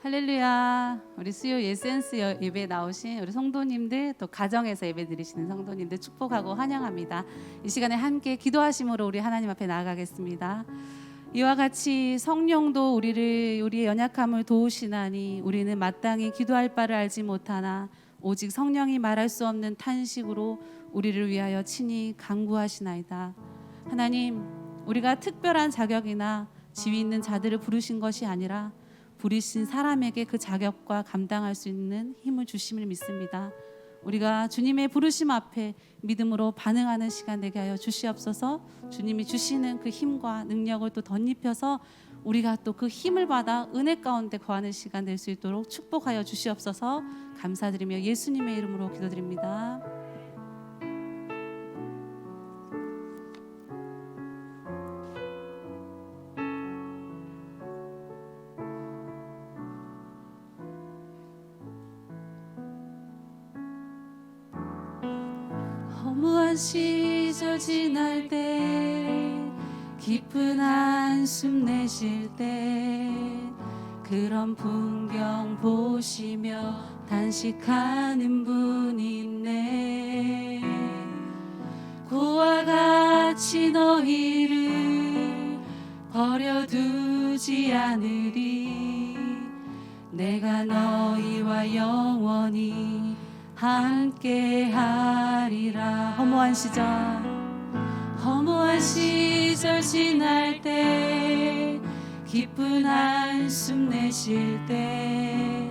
할렐루야. 우리 수요 예센스 예배에 나오신 우리 성도님들, 또 가정에서 예배 드리시는 성도님들 축복하고 환영합니다. 이 시간에 함께 기도하심으로 우리 하나님 앞에 나아가겠습니다. 이와 같이 성령도 우리의 연약함을 도우시나니 우리는 마땅히 기도할 바를 알지 못하나 오직 성령이 말할 수 없는 탄식으로 우리를 위하여 친히 간구하시나이다. 하나님, 우리가 특별한 자격이나 지위 있는 자들을 부르신 것이 아니라 부르신 사람에게 그 자격과 감당할 수 있는 힘을 주심을 믿습니다. 우리가 주님의 부르심 앞에 믿음으로 반응하는 시간 되게 하여 주시옵소서. 주님이 주시는 그 힘과 능력을 또 덧입혀서 우리가 또 그 힘을 받아 은혜 가운데 거하는 시간 될 수 있도록 축복하여 주시옵소서. 감사드리며 예수님의 이름으로 기도드립니다. 허무한 시절 지날 때, 깊은 한숨 내쉴 때, 그런 풍경 보시며 단식하는 분이 있네. 고와 같이 너희를 버려두지 않으리. 내가 너희와 영원히 함께 하리라. 허무한 시절 지날 때, 기쁜 한숨 내쉴 때,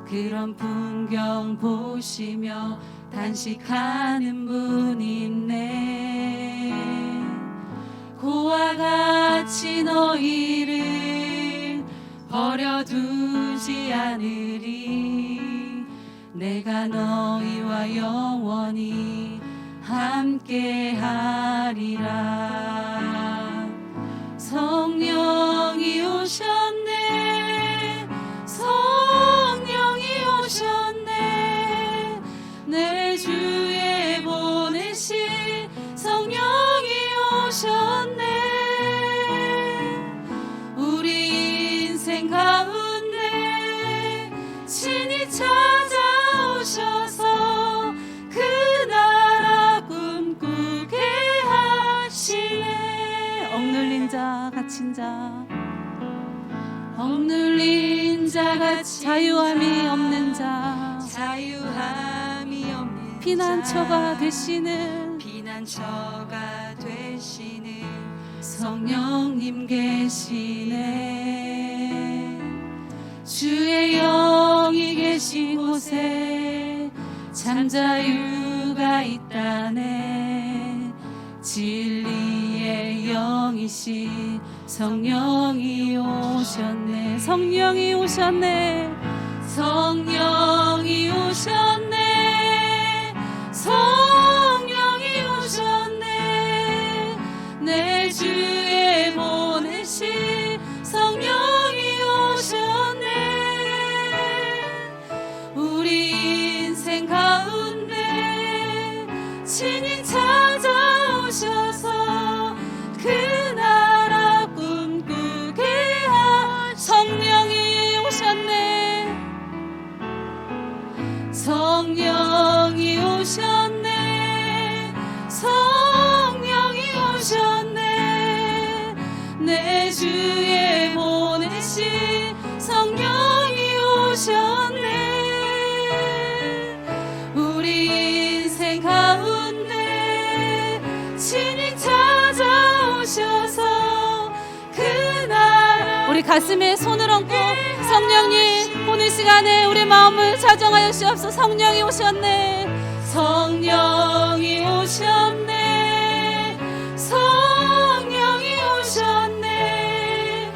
그런 풍경 보시며 단식하는 분이 있네. 고와 같이 너희를 버려두지 않으리. 내가 너희와 영원히 함께 하리라. 성령이 오셨네. 성령이 오셨네. 내 주에 보내신 성령이 오셨네. 우리 인생 가운데 친히 찾아오셔서 그 나라 꿈꾸게 하시네. 억눌린 자, 갇힌 자, 억눌린 자 같이 자유함이 없는 자, 자유함이 없는 피난처가 되시는 성령님 계시네. 주의 영이 계신 곳에 참 자유가 있다네. 진리의 영이신 성령이 오셨네. 성령이 오셨네. 성령이 오셨네. 성령이 오셨네. 내 주에 보내신 성령이 오셨네. 우리 인생 가운데 친히 찾아오셔서 그 나라 꿈꾸게 성령이 오셨네. 성령이 오셨네. 성령이 오셨네. 내 주에 보내신 성령이 오셨네. 우리 인생 가운데 친히 찾아오셔서 그 나라. 우리 가슴에 손을 얹고 성령님 오늘 시간에 우리 마음을 자정하여 주옵소서. 성령이 오셨네. 성령이 오셨네. 성령이 오셨네.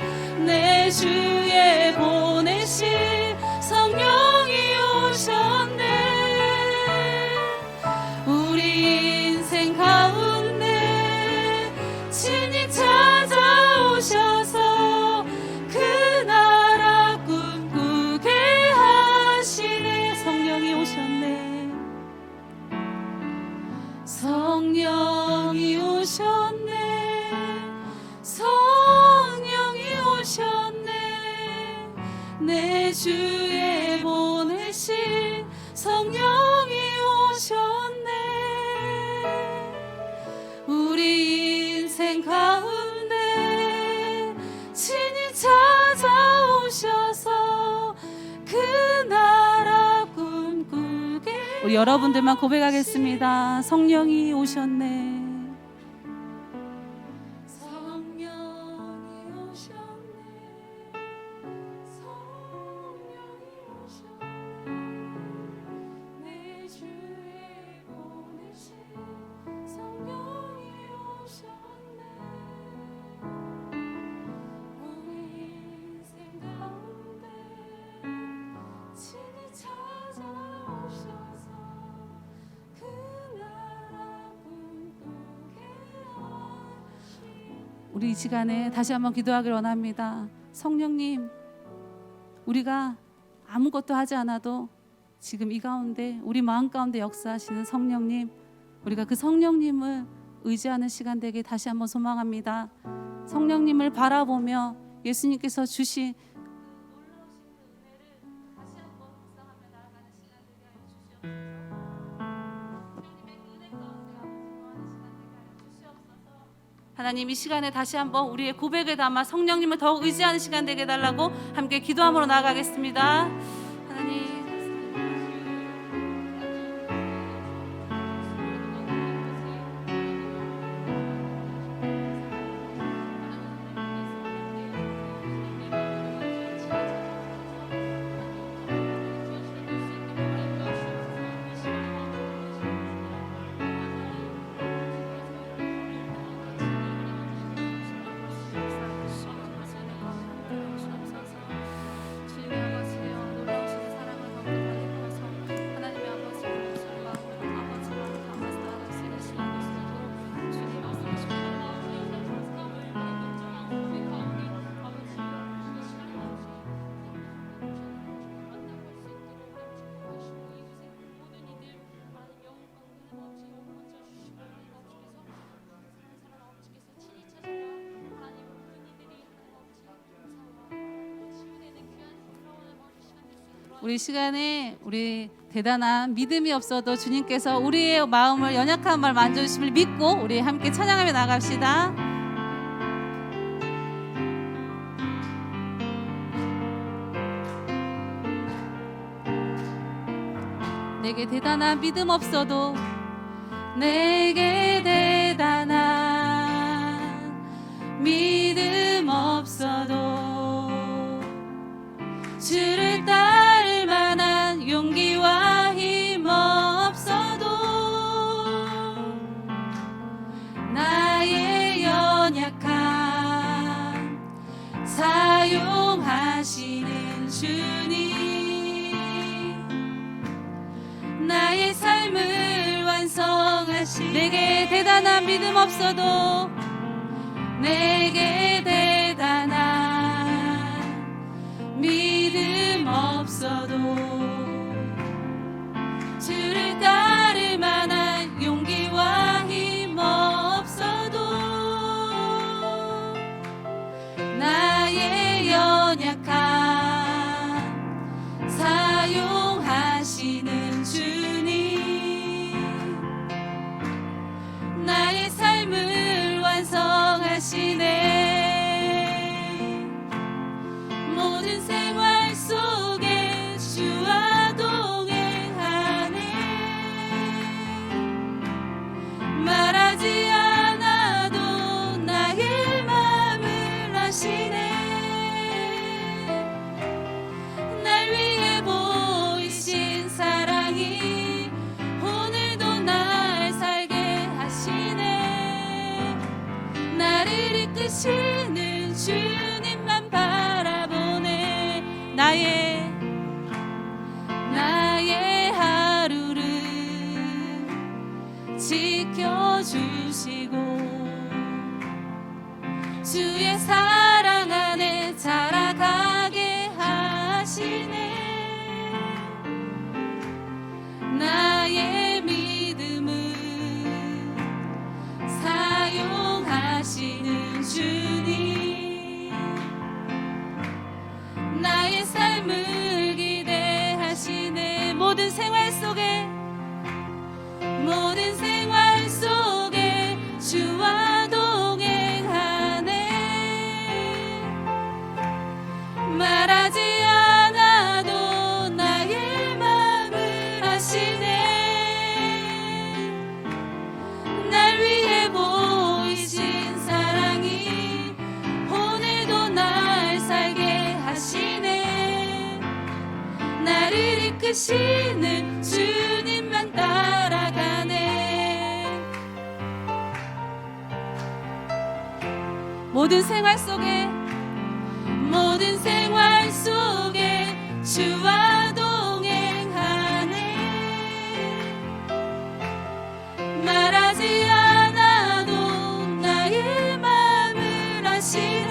내 주에 보내신 성령이 오셨네. 우리 인생 가운데 친히 찾아오셔서 그 나라 꿈꾸게 하시네. 성령이 오셨네. 성령이 오셨네. 내 주에 보내신 성령이 오셨네. 우리 인생 가운데 친히 찾아오셔서 그 나라 꿈꾸게. 우리 여러분들만 고백하겠습니다. 성령이 오셨네. 우리 이 시간에 다시 한번 기도하기를 원합니다. 성령님, 우리가 아무것도 하지 않아도 지금 이 가운데 우리 마음 가운데 역사하시는 성령님, 우리가 그 성령님을 의지하는 시간 되게 다시 한번 소망합니다. 성령님을 바라보며 예수님께서 주신 하나님, 이 시간에 다시 한번 우리의 고백을 담아 성령님을 더욱 의지하는 시간 되게 해달라고 함께 기도함으로 나아가겠습니다. 하나님, 우리 시간에 우리 대단한 믿음이 없어도 주님께서 우리의 마음을 연약한 말 만져주심을 믿고 우리 함께 찬양하며 나갑시다. 내게 대단한 믿음 없어도 내게 대단한 믿음 없어도 주를 따를 만한 용기와 힘 없어도 나의 연약함 사용하시는 주님, 나의 삶을 완성하시. 내게 대단한 믿음 없어도 내게 대단한 믿음 없어도 주를 따를 만한 용기와 힘 없어도 나의 연약함 사용하시는 주님, 나의 삶을 완성하시네. 모든 생활 속에 주와 동행하네. 말하지 않아도 나의 마음을 아시네. 날 위해 보이신 사랑이 오늘도 날 살게 하시네. 나를 이끄시는 주님만 바라보네. 나의 하루를 지켜주시고 주의 사랑 안에 자라가게 하시네. 나의 믿음을 사용하시는 주님, 나의 삶 하심을 기대하시네. 모든 생활 속에 주와 동행하네. 말하지 않아도 나의 마음을 아시네. 날 위해 보이신 사랑이 오늘도 날 살게 하시네. 나를 이끄시는 주님만 따라가네. 모든 생활 속에 주와 동행하네. 말하지 않아도 나의 마음을 아시네.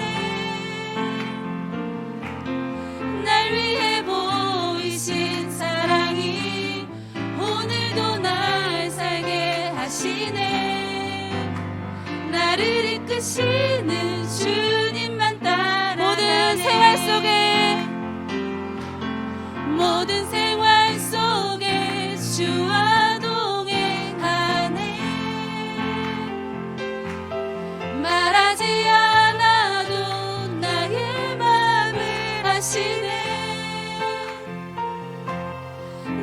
날 위해 보이신 사랑이 오늘도 날 살게 하시네. 나를 이끄시는 주님만 따라. 모든 생활 속에 주와 동행하네. 말하지 않아도 나의 마음을 아시네.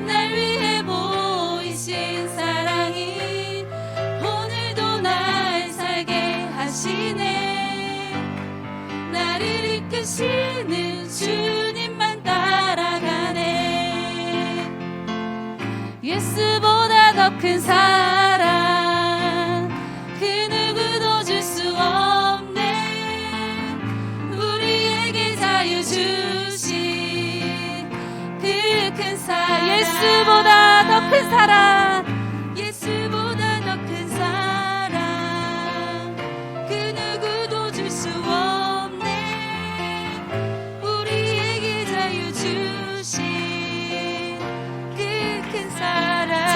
날 위해 보이신 사랑이 오늘도 날 살게 하시네. 나를 이끄시는 주님만 따라가네. 예수보다 더 큰 사랑 그 누구도 줄 수 없네. 우리에게 자유 주신 그 큰 사랑. 예수보다 더 큰 사랑 그 누구도 줄 수 없네. 우리에게 자유 주신 그 큰 사랑.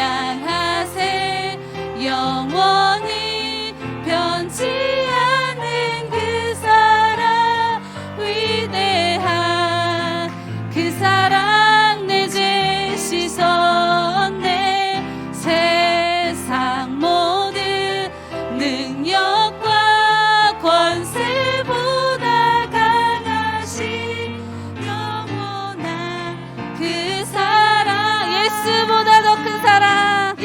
찬양하세 영원히 변치 않는 그 사랑. 위대한 그 사랑 내 죄 씻었네. 세상 모든 능력과 권세보다 강하신 영원한 그 사랑. 예수보다 더 큰 사랑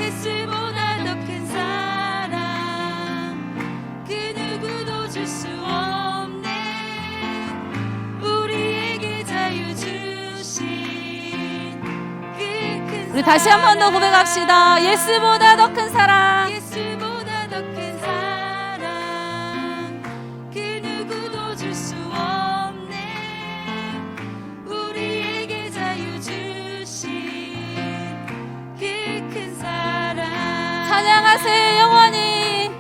그 누구도 줄 수 없네. 우리에게 자유 주신 그 큰 사랑. 우리 다시 한 번 더 고백합시다. 예수보다 더 큰 사랑 그 누구도 줄 수 없네. 우리에게 자유 주신 그 큰 사랑. 찬양하세 영원히.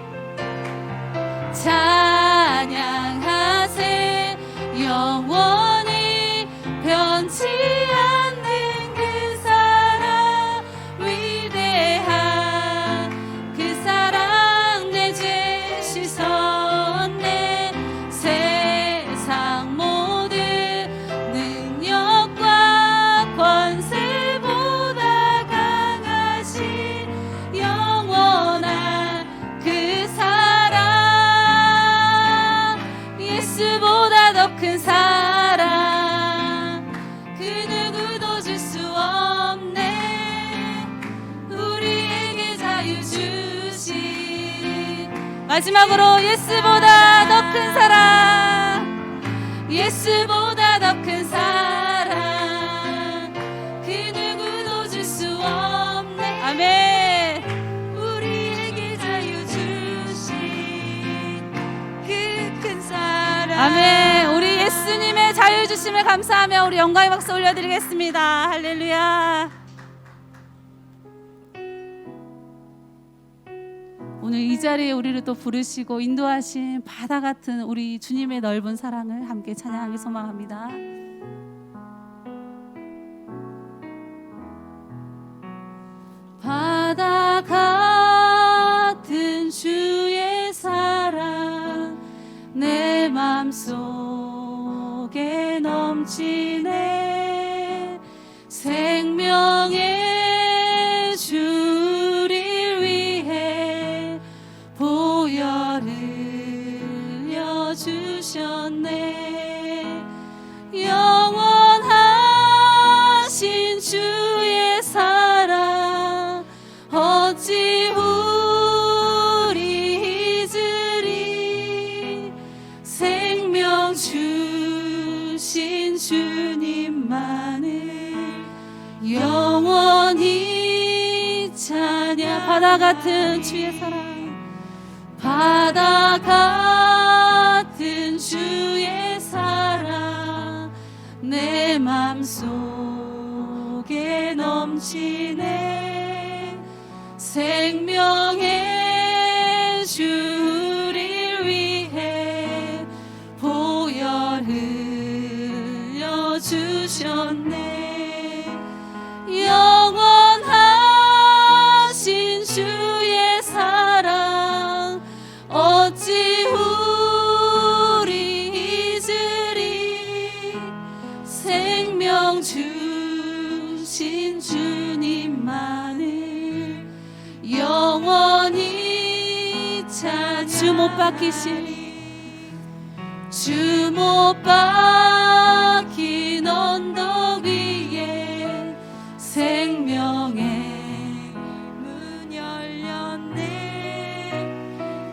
찬양하세 영원히 변치 않는 그 사랑. 위대한 그 사랑 내 죄 씻었네. 세상 모든 능력과 권세보다 강하신 영원한 그 사랑. 예수보다 더 큰 사랑 그 누구도 줄 수 없네. 우리에게 자유 주신. 마지막으로 예수보다 더 큰 사랑. 예수보다 더 큰 사랑 그 누구도 줄 수 없네. 아멘. 우리에게 자유 주신 그 큰 사랑. 아멘. 우리 예수님의 자유 주심을 감사하며 우리 영광의 박수 올려드리겠습니다. 할렐루야. 오늘 이 자리에 우리를 또 부르시고 인도하신 바다 같은 우리 주님의 넓은 사랑을 함께 찬양하기 소망합니다. 바다 같은 주의 사랑 맘속에 넘치네. 생명의 주를 위해 보혈 흘려 주셨네. 영원하신 주의 사랑 어찌 우리 잊으리. 생명 주신 주님만을 영원히 찬양. 바다 같은 주의 사랑, 바다 같은 주의 사랑 내 맘속에 넘치네. 생명의 주를 위해 보혈 흘려 주셨네. 영원하신 주의 사랑 어찌 우리 잊으리. 생명 주신 주님만을 영원히 찬양. 주 못 박히신, 주 못 박힌 언덕 위에 생명의 문 열렸네.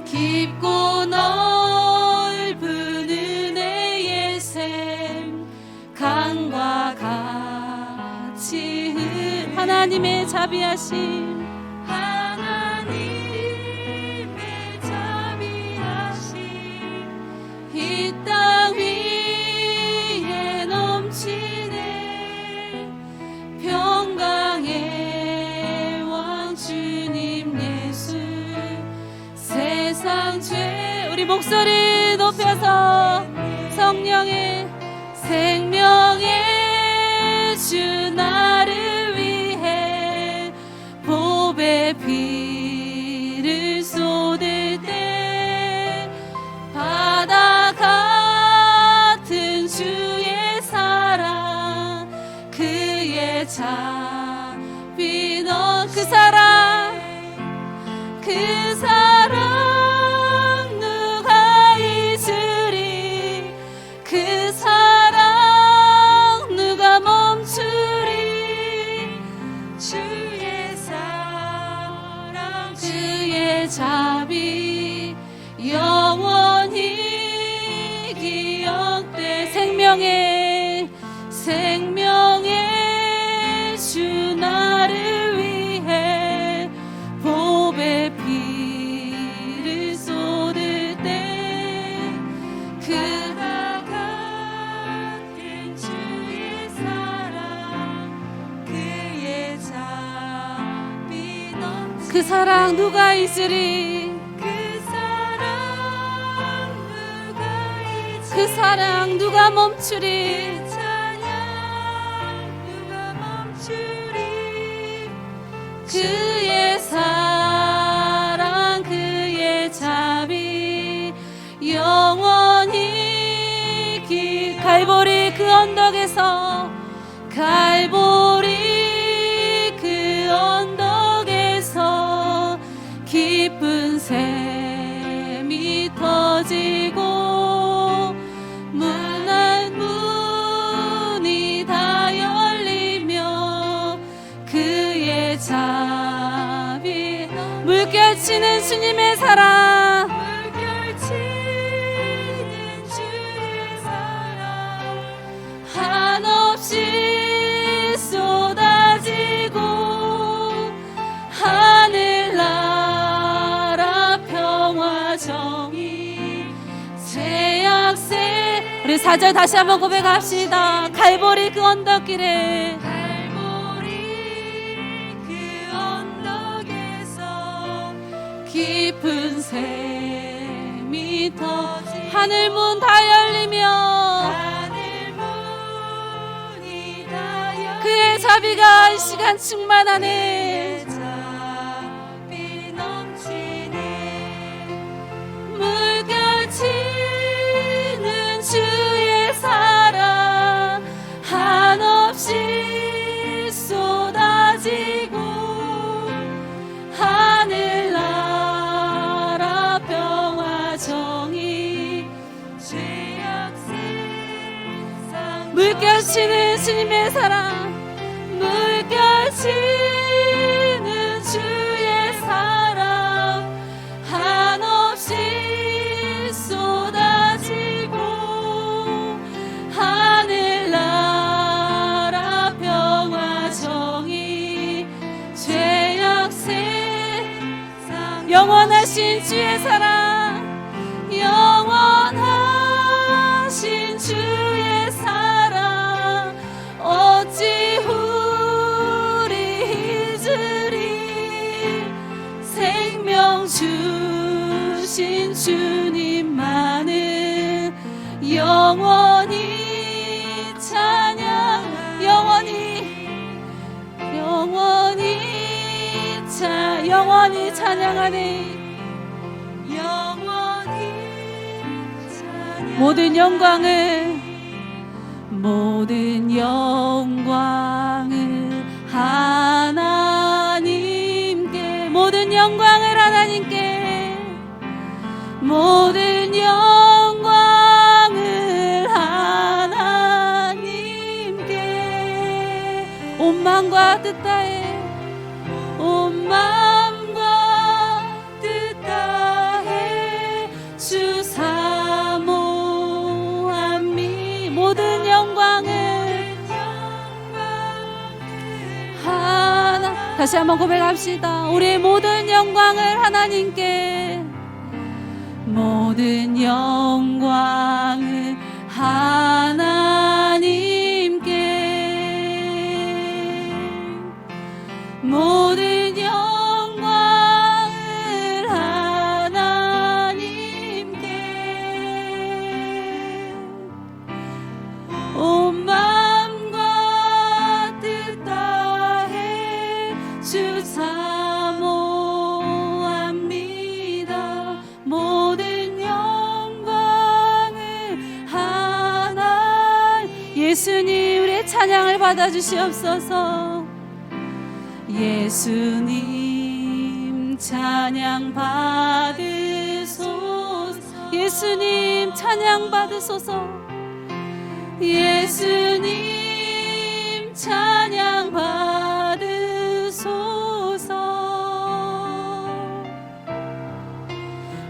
깊고 넓은 은혜의 샘 강과 같이 하나님의 자비하심, 하나님의 자비하심 이 땅 위에 넘치네. 평강의 왕 주님 예수 세상 죄. 우리 목소리 높여서 성령의 생명의 주 나를 위해 보배 피를 쏟을 때 바다 같은 주의 사랑 그의 자비 넌 그 사랑 누가 잊으리. 그 사랑 누가 멈추리. 주의 사랑 주의 자비 영원히 기억돼. 생명의 주 나를 위해 보배 피를 쏟을 때 그가 같은 주의 사랑 그의 자비 넘치네. 그 사랑 누가 잊으리. 그 사랑 누가 멈추리. 그의 사랑 그의 자비 영원히 갈보리 그 언덕에서 깊은 샘이 터지고 문이 다 열리며 그의 자비 물결치는 주님의 사랑 한없이 쏟아지고 하늘나라 평화 정의 죄악세. 우리 4절 다시 한번 고백합시다. 갈보리 그 언덕길에 깊은 샘이 터지 하늘문 다 열리며 그의 자비가 이 시간 충만하네. 물결치는 물결치는 주님의 사랑, 물결치는 주의 사랑 한없이 쏟아지고 하늘나라 평화 정의 죄악 세상 영원하신 주의 사랑, 영원하신 주의 사랑 어찌 우리 잊으리. 생명 주신 주님만은 영원히 찬양, 영원히 찬양하네. 모든 영광을 하나님께, 모든 영광을 하나님께, 모든 영광을 하나님께. 온 마음과 뜻 다해, 온 마음과 뜻 다해 주 사모함이. 모든 영광을 다시 한번 고백합시다. 우리의 모든 영광을 하나님께, 모든 영광을 하나님께, 모든 영광을 하나님께. 온 마음과 뜻 다해 주 사모합니다. 모든 영광을 예수님 우리의 찬양을 받아주시옵소서. 예수님 찬양 받으소서. 예수님 찬양 받으소서. 예수님 찬양 받으소서.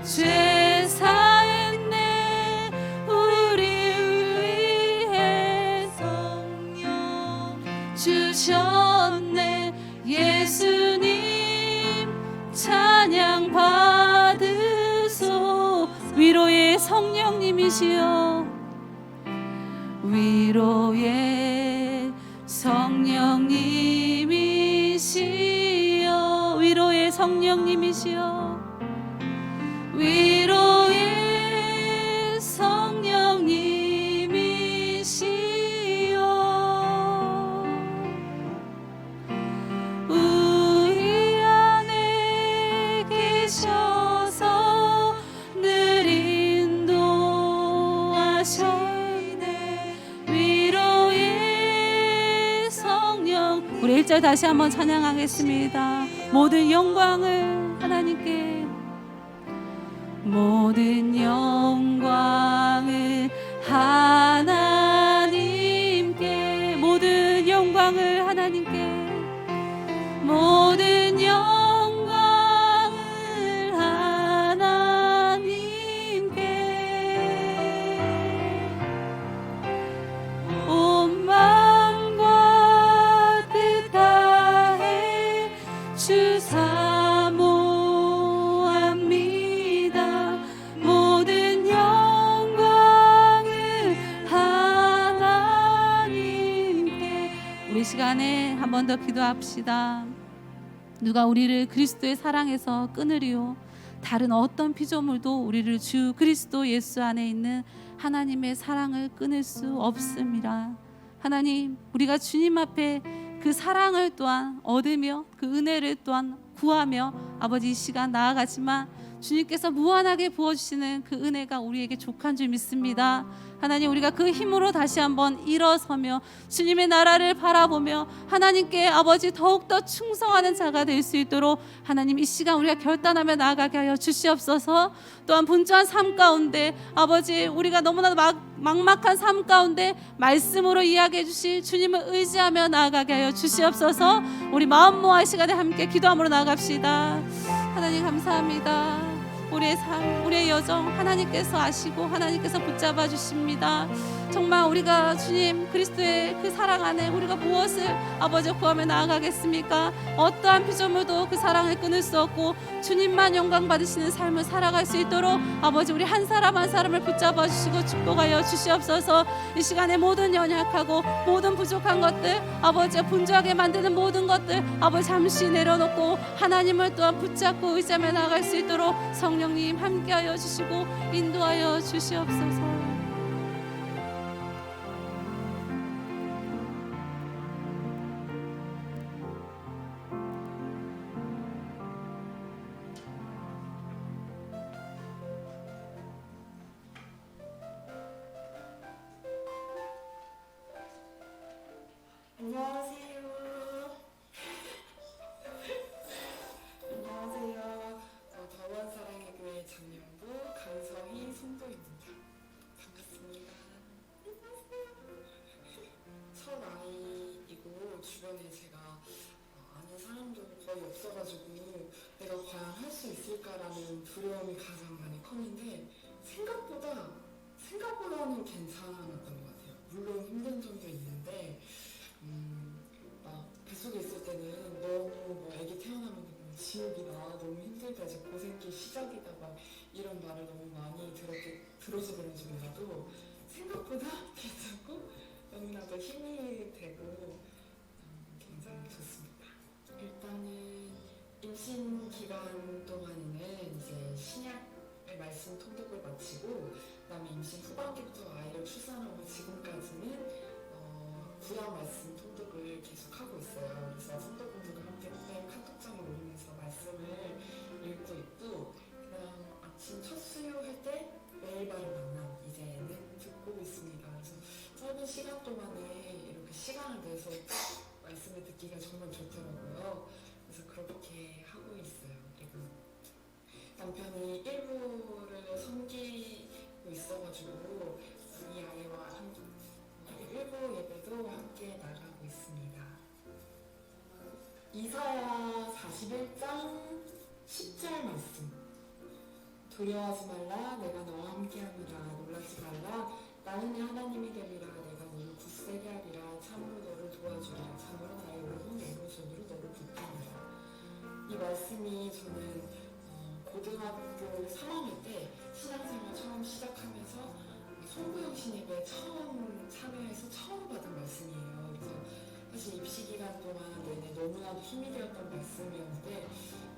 죄 사했네 우리를 위해 성령 주셨네. 예수님 찬양 받으소. 위로의 성령님이시여, 위로의 성령님이시여, 위로의 성령님이시여, 위로의 성령님이시여. 우리 안에 계셔서 늘 인도하시네. 위로의 성령. 우리 1절 다시 한번 찬양하겠습니다. 모든 영광을 하나님께, 모든 영광을 하나님께, 모든 영광을 하나님께, 모든 영광을 하나님께. 온 마음과 뜻 다해 주 사모합니다. 모든 영광을 하나님께. 우리 시간에 한 번 더 기도합시다. 누가 우리를 그리스도의 사랑에서 끊으리요? 다른 어떤 피조물도 우리를 주 그리스도 예수 안에 있는 하나님의 사랑을 끊을 수 없습니다. 하나님, 우리가 주님 앞에 그 사랑을 또한 얻으며 그 은혜를 또한 구하며 아버지 이 시간 나아가지만 주님께서 무한하게 부어주시는 그 은혜가 우리에게 족한 줄 믿습니다. 하나님, 우리가 그 힘으로 다시 한번 일어서며 주님의 나라를 바라보며 하나님께 아버지 더욱더 충성하는 자가 될 수 있도록 하나님, 이 시간 우리가 결단하며 나아가게 하여 주시옵소서. 또한 분주한 삶 가운데 아버지, 우리가 너무나 막막한 삶 가운데 말씀으로 이야기해 주신 주님을 의지하며 나아가게 하여 주시옵소서. 우리 마음 모아 시간에 함께 기도함으로 나아갑시다. 하나님 감사합니다. 우리의 삶, 우리의 여정 하나님께서 아시고 하나님께서 붙잡아 주십니다. 정말 우리가 주님 그리스도의 그 사랑 안에 우리가 무엇을 아버지 구하며 나아가겠습니까? 어떠한 피조물도 그 사랑을 끊을 수 없고 주님만 영광 받으시는 삶을 살아갈 수 있도록 아버지, 우리 한 사람 한 사람을 붙잡아 주시고 축복하여 주시옵소서. 이 시간에 모든 연약하고 모든 부족한 것들 아버지, 분주하게 만드는 모든 것들 아버지 잠시 내려놓고 하나님을 또한 붙잡고 의지하며 나아갈 수 있도록 성령님 함께하여 주시고 인도하여 주시옵소서. 안녕하세요. 더원 사랑의 교회 장년부 강성희 성도입니다. 반갑습니다. 첫 아이이고 주변에 제가 아는 사람도 거의 없어가지고 내가 과연 할 수 있을까라는 두려움이 가장 많이 컸는데 생각보다는 괜찮았던 것 같아요. 물론 힘든 점도 있는데 막 뱃속에 있을 때는 너무 뭐 애기 태어나면 지옥이다, 너무 힘들다, 이제 고생길 시작이다, 막 이런 말을 너무 많이 들어서 그런지 몰라도 생각보다 괜찮고 너무나도 힘이 되고 굉장히 좋습니다. 일단은 임신 기간 동안에는 이제 신약의 말씀 통독을 마치고 그다음에 임신 후반기부터 아이를 출산하고 지금까지는 구약 말씀 통독을 계속하고 있어요. 그래서 성도 분들과 함께 카톡장을 올리면서 말씀을 읽고 있고, 그다음 아침 첫 수요할 때 매일 바른 만남 이제는 듣고 있습니다. 그래서 짧은 시간 동안에 이렇게 시간을 내서 말씀을 듣기가 정말 좋더라고요. 그래서 그렇게 하고 있어요. 그리고 남편이 일부를 섬기고 있어가지고 이 아이와 일부 예배도 함께 나가고 있습니다. 이사야 41장 10절 말씀. 두려워하지 말라, 내가 너와 함께함이라. 놀라지 말라, 나는 네 하나님이 됨이라. 내가 너를 굳세게 하리라. 참으로 너를 도와주리라. 참으로 나의 오른손 왼손으로 너를 붙들리라. 이 말씀이 저는 고등학교 3학년 때 신앙생활 처음 시작하면서 송구영 신입에 처음 참여해서 처음 받은 말씀이에요. 그래서 사실 입시 기간 동안 내내 너무나도 힘이 되었던 말씀이었는데,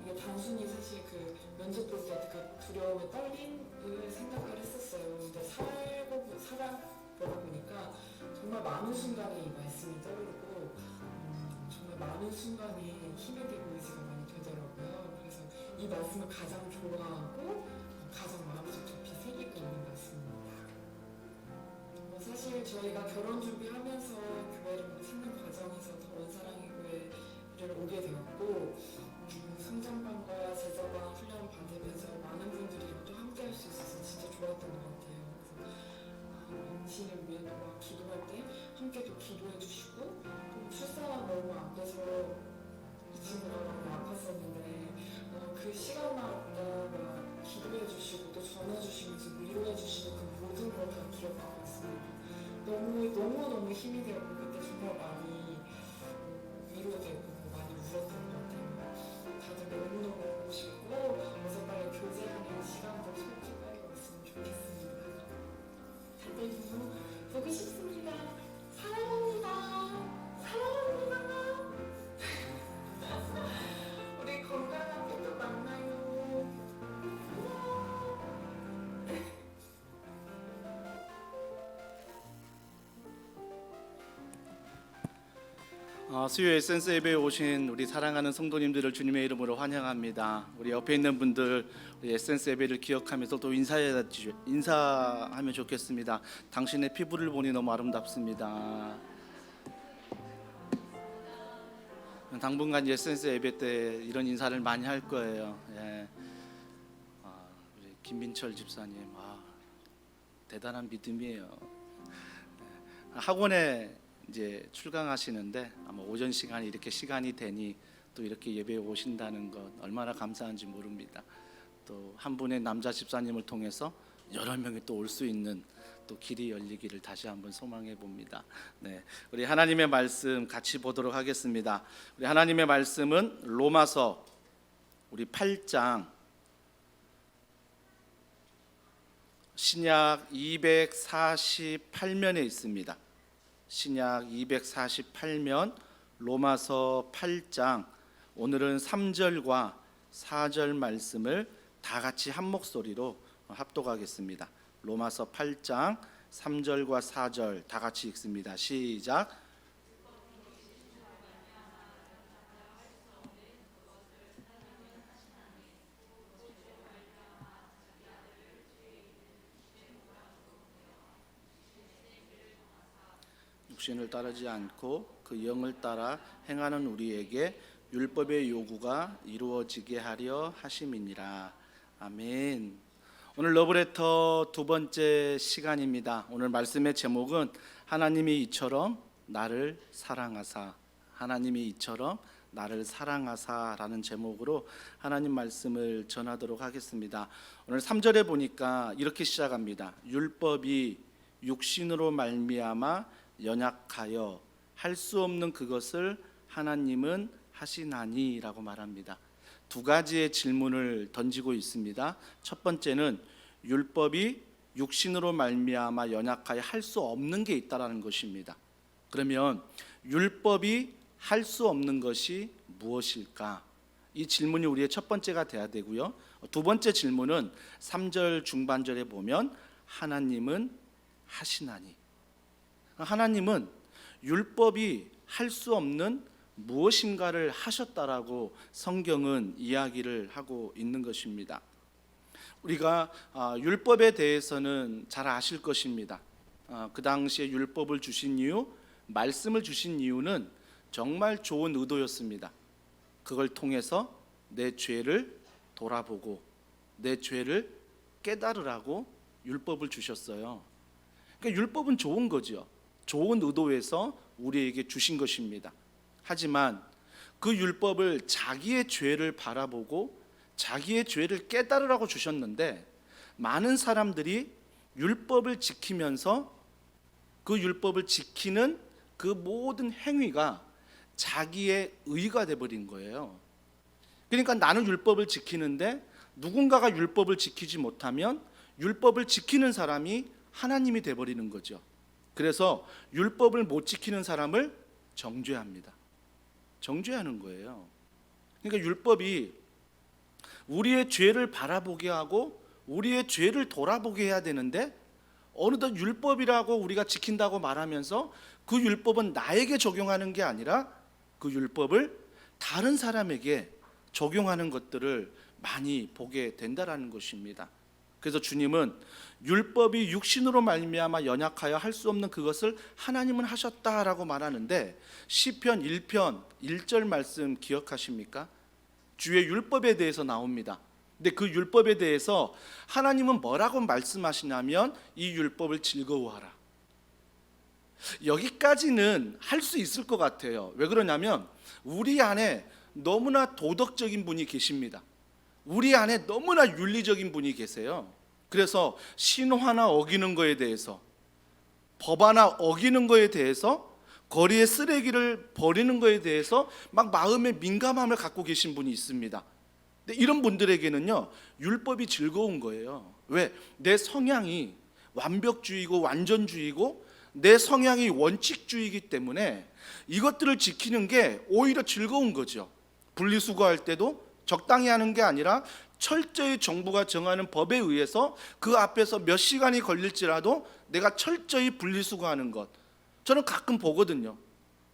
이게 단순히 사실 그 면접 볼 때 그 두려움에 떨림을 생각을 했었어요. 근데 살아보다 보니까 정말 많은 순간에 이 말씀이 떠오르고 정말 많은 순간에 힘이 되고 의지가 많이 되더라고요. 그래서 이 말씀을 가장 좋아하고 가장 마음속 깊이 새기고 있는 말씀입니다. 사실 저희가 결혼 준비하면서 교회를 찾는 과정에서 더원 사랑의 교회를 오게 되었고, 성장반과 제자반 훈련 받으면서 많은 분들이랑 또 함께 할 수 있어서 진짜 좋았던 것 같아요. 그래서 임신을 위해서 막 기도할 때 함께 또 기도해 주시고, 또 출산한 너무 앞에서 이 친구가 많이 아팠었는데 그 시간마다 기도해 주시고 또 전해 주시면서 위로해 주시고 그 모든 걸 다 기억하고 있습니다. 너무 힘이 되었고 그때 정말 많이 위로되고 많이 울었던 것 같아요. 다들 너무너무 보고 싶고 어서 빨리 교제하는 시간도 솔직하게 왔으면 좋겠습니다. 다들 너무 보고 싶습니다. 사랑합니다. 우리 건강하게 또 만나요. 수요 에센스 예배에 오신 우리 사랑하는 성도님들을 주님의 이름으로 환영합니다. 우리 옆에 있는 분들 우리 에센스 예배를 기억하면서 또 인사하면 좋겠습니다. 당신의 피부를 보니 너무 아름답습니다. 당분간 에센스 예배 때 이런 인사를 많이 할 거예요. 예. 우리 김민철 집사님, 대단한 믿음이에요. 학원에 이제 출강하시는데 아마 오전 시간이 이렇게 시간이 되니 또 이렇게 예배에 오신다는 것 얼마나 감사한지 모릅니다. 또 한 분의 남자 집사님을 통해서 여러 명이 또 올 수 있는 또 길이 열리기를 다시 한번 소망해 봅니다. 네, 우리 하나님의 말씀 같이 보도록 하겠습니다. 우리 하나님의 말씀은 로마서 우리 8장 신약 248면에 있습니다. 신약 248면 로마서 8장 오늘은 3절과 4절 말씀을 다 같이 한 목소리로 합독하겠습니다. 로마서 8장 3절과 4절 다 같이 읽습니다. 시작. 육신을 따르지 않고 그 영을 따라 행하는 우리에게 율법의 요구가 이루어지게 하려 하심이니라. 아멘. 오늘 러브레터 두 번째 시간입니다. 오늘 말씀의 제목은 하나님이 이처럼 나를 사랑하사, 하나님이 이처럼 나를 사랑하사라는 제목으로 하나님 말씀을 전하도록 하겠습니다. 오늘 3절에 보니까 이렇게 시작합니다. 율법이 육신으로 말미암아 연약하여 할 수 없는 그것을 하나님은 하시나니라고 말합니다. 두 가지의 질문을 던지고 있습니다. 첫 번째는 율법이 육신으로 말미암아 연약하여 할 수 없는 게 있다라는 것입니다. 그러면 율법이 할 수 없는 것이 무엇일까? 이 질문이 우리의 첫 번째가 돼야 되고요. 두 번째 질문은 3절 중반절에 보면 하나님은 하시나니, 하나님은 율법이 할 수 없는 무엇인가를 하셨다라고 성경은 이야기를 하고 있는 것입니다. 우리가 율법에 대해서는 잘 아실 것입니다. 그 당시에 율법을 주신 이유, 말씀을 주신 이유는 정말 좋은 의도였습니다. 그걸 통해서 내 죄를 돌아보고 내 죄를 깨달으라고 율법을 주셨어요. 그러니까 율법은 좋은 거죠. 좋은 의도에서 우리에게 주신 것입니다. 하지만 그 율법을 자기의 죄를 바라보고 자기의 죄를 깨달으라고 주셨는데 많은 사람들이 율법을 지키면서 그 율법을 지키는 그 모든 행위가 자기의 의가 되어버린 거예요. 그러니까 나는 율법을 지키는데 누군가가 율법을 지키지 못하면 율법을 지키는 사람이 하나님이 되어버리는 거죠. 그래서 율법을 못 지키는 사람을 정죄합니다. 정죄하는 거예요. 그러니까 율법이 우리의 죄를 바라보게 하고 우리의 죄를 돌아보게 해야 되는데 어느덧 율법이라고 우리가 지킨다고 말하면서 그 율법은 나에게 적용하는 게 아니라 그 율법을 다른 사람에게 적용하는 것들을 많이 보게 된다라는 것입니다. 그래서 주님은 율법이 육신으로 말미암아 연약하여 할 수 없는 그것을 하나님은 하셨다라고 말하는데 시편 1편 1절 말씀 기억하십니까? 주의 율법에 대해서 나옵니다. 근데 그 율법에 대해서 하나님은 뭐라고 말씀하시냐면 이 율법을 즐거워하라. 여기까지는 할 수 있을 것 같아요. 왜 그러냐면 우리 안에 너무나 도덕적인 분이 계십니다. 우리 안에 너무나 윤리적인 분이 계세요. 그래서 신 하나 어기는 거에 대해서, 법 하나 어기는 거에 대해서, 거리에 쓰레기를 버리는 거에 대해서 막 마음의 민감함을 갖고 계신 분이 있습니다. 근데 이런 분들에게는요 율법이 즐거운 거예요. 왜? 내 성향이 완벽주의고 완전주의고 내 성향이 원칙주의이기 때문에 이것들을 지키는 게 오히려 즐거운 거죠. 분리수거할 때도 적당히 하는 게 아니라 철저히 정부가 정하는 법에 의해서 그 앞에서 몇 시간이 걸릴지라도 내가 철저히 분리수거하는 것, 저는 가끔 보거든요.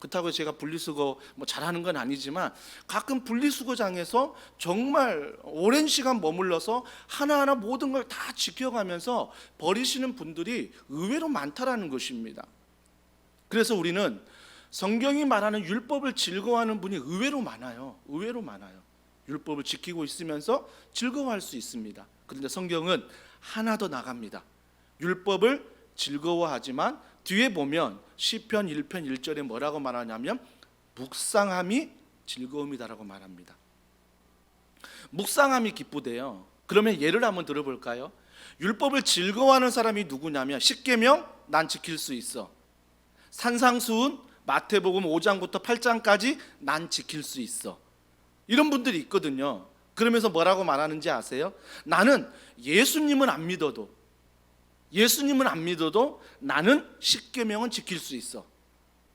그렇다고 제가 분리수거 뭐 잘하는 건 아니지만 가끔 분리수거장에서 정말 오랜 시간 머물러서 하나하나 모든 걸 다 지켜가면서 버리시는 분들이 의외로 많다라는 것입니다. 그래서 우리는 성경이 말하는 율법을 즐거워하는 분이 의외로 많아요. 의외로 많아요. 율법을 지키고 있으면서 즐거워할 수 있습니다. 그런데 성경은 하나 더 나갑니다. 율법을 즐거워하지만 뒤에 보면 시편 1편 1절에 뭐라고 말하냐면 묵상함이 즐거움이다라고 말합니다. 묵상함이 기쁘대요. 그러면 예를 한번 들어볼까요? 율법을 즐거워하는 사람이 누구냐면 십계명 난 지킬 수 있어. 산상수훈 마태복음 5장부터 8장까지 난 지킬 수 있어. 이런 분들이 있거든요. 그러면서 뭐라고 말하는지 아세요? 나는 예수님은 안 믿어도 나는 십계명은 지킬 수 있어.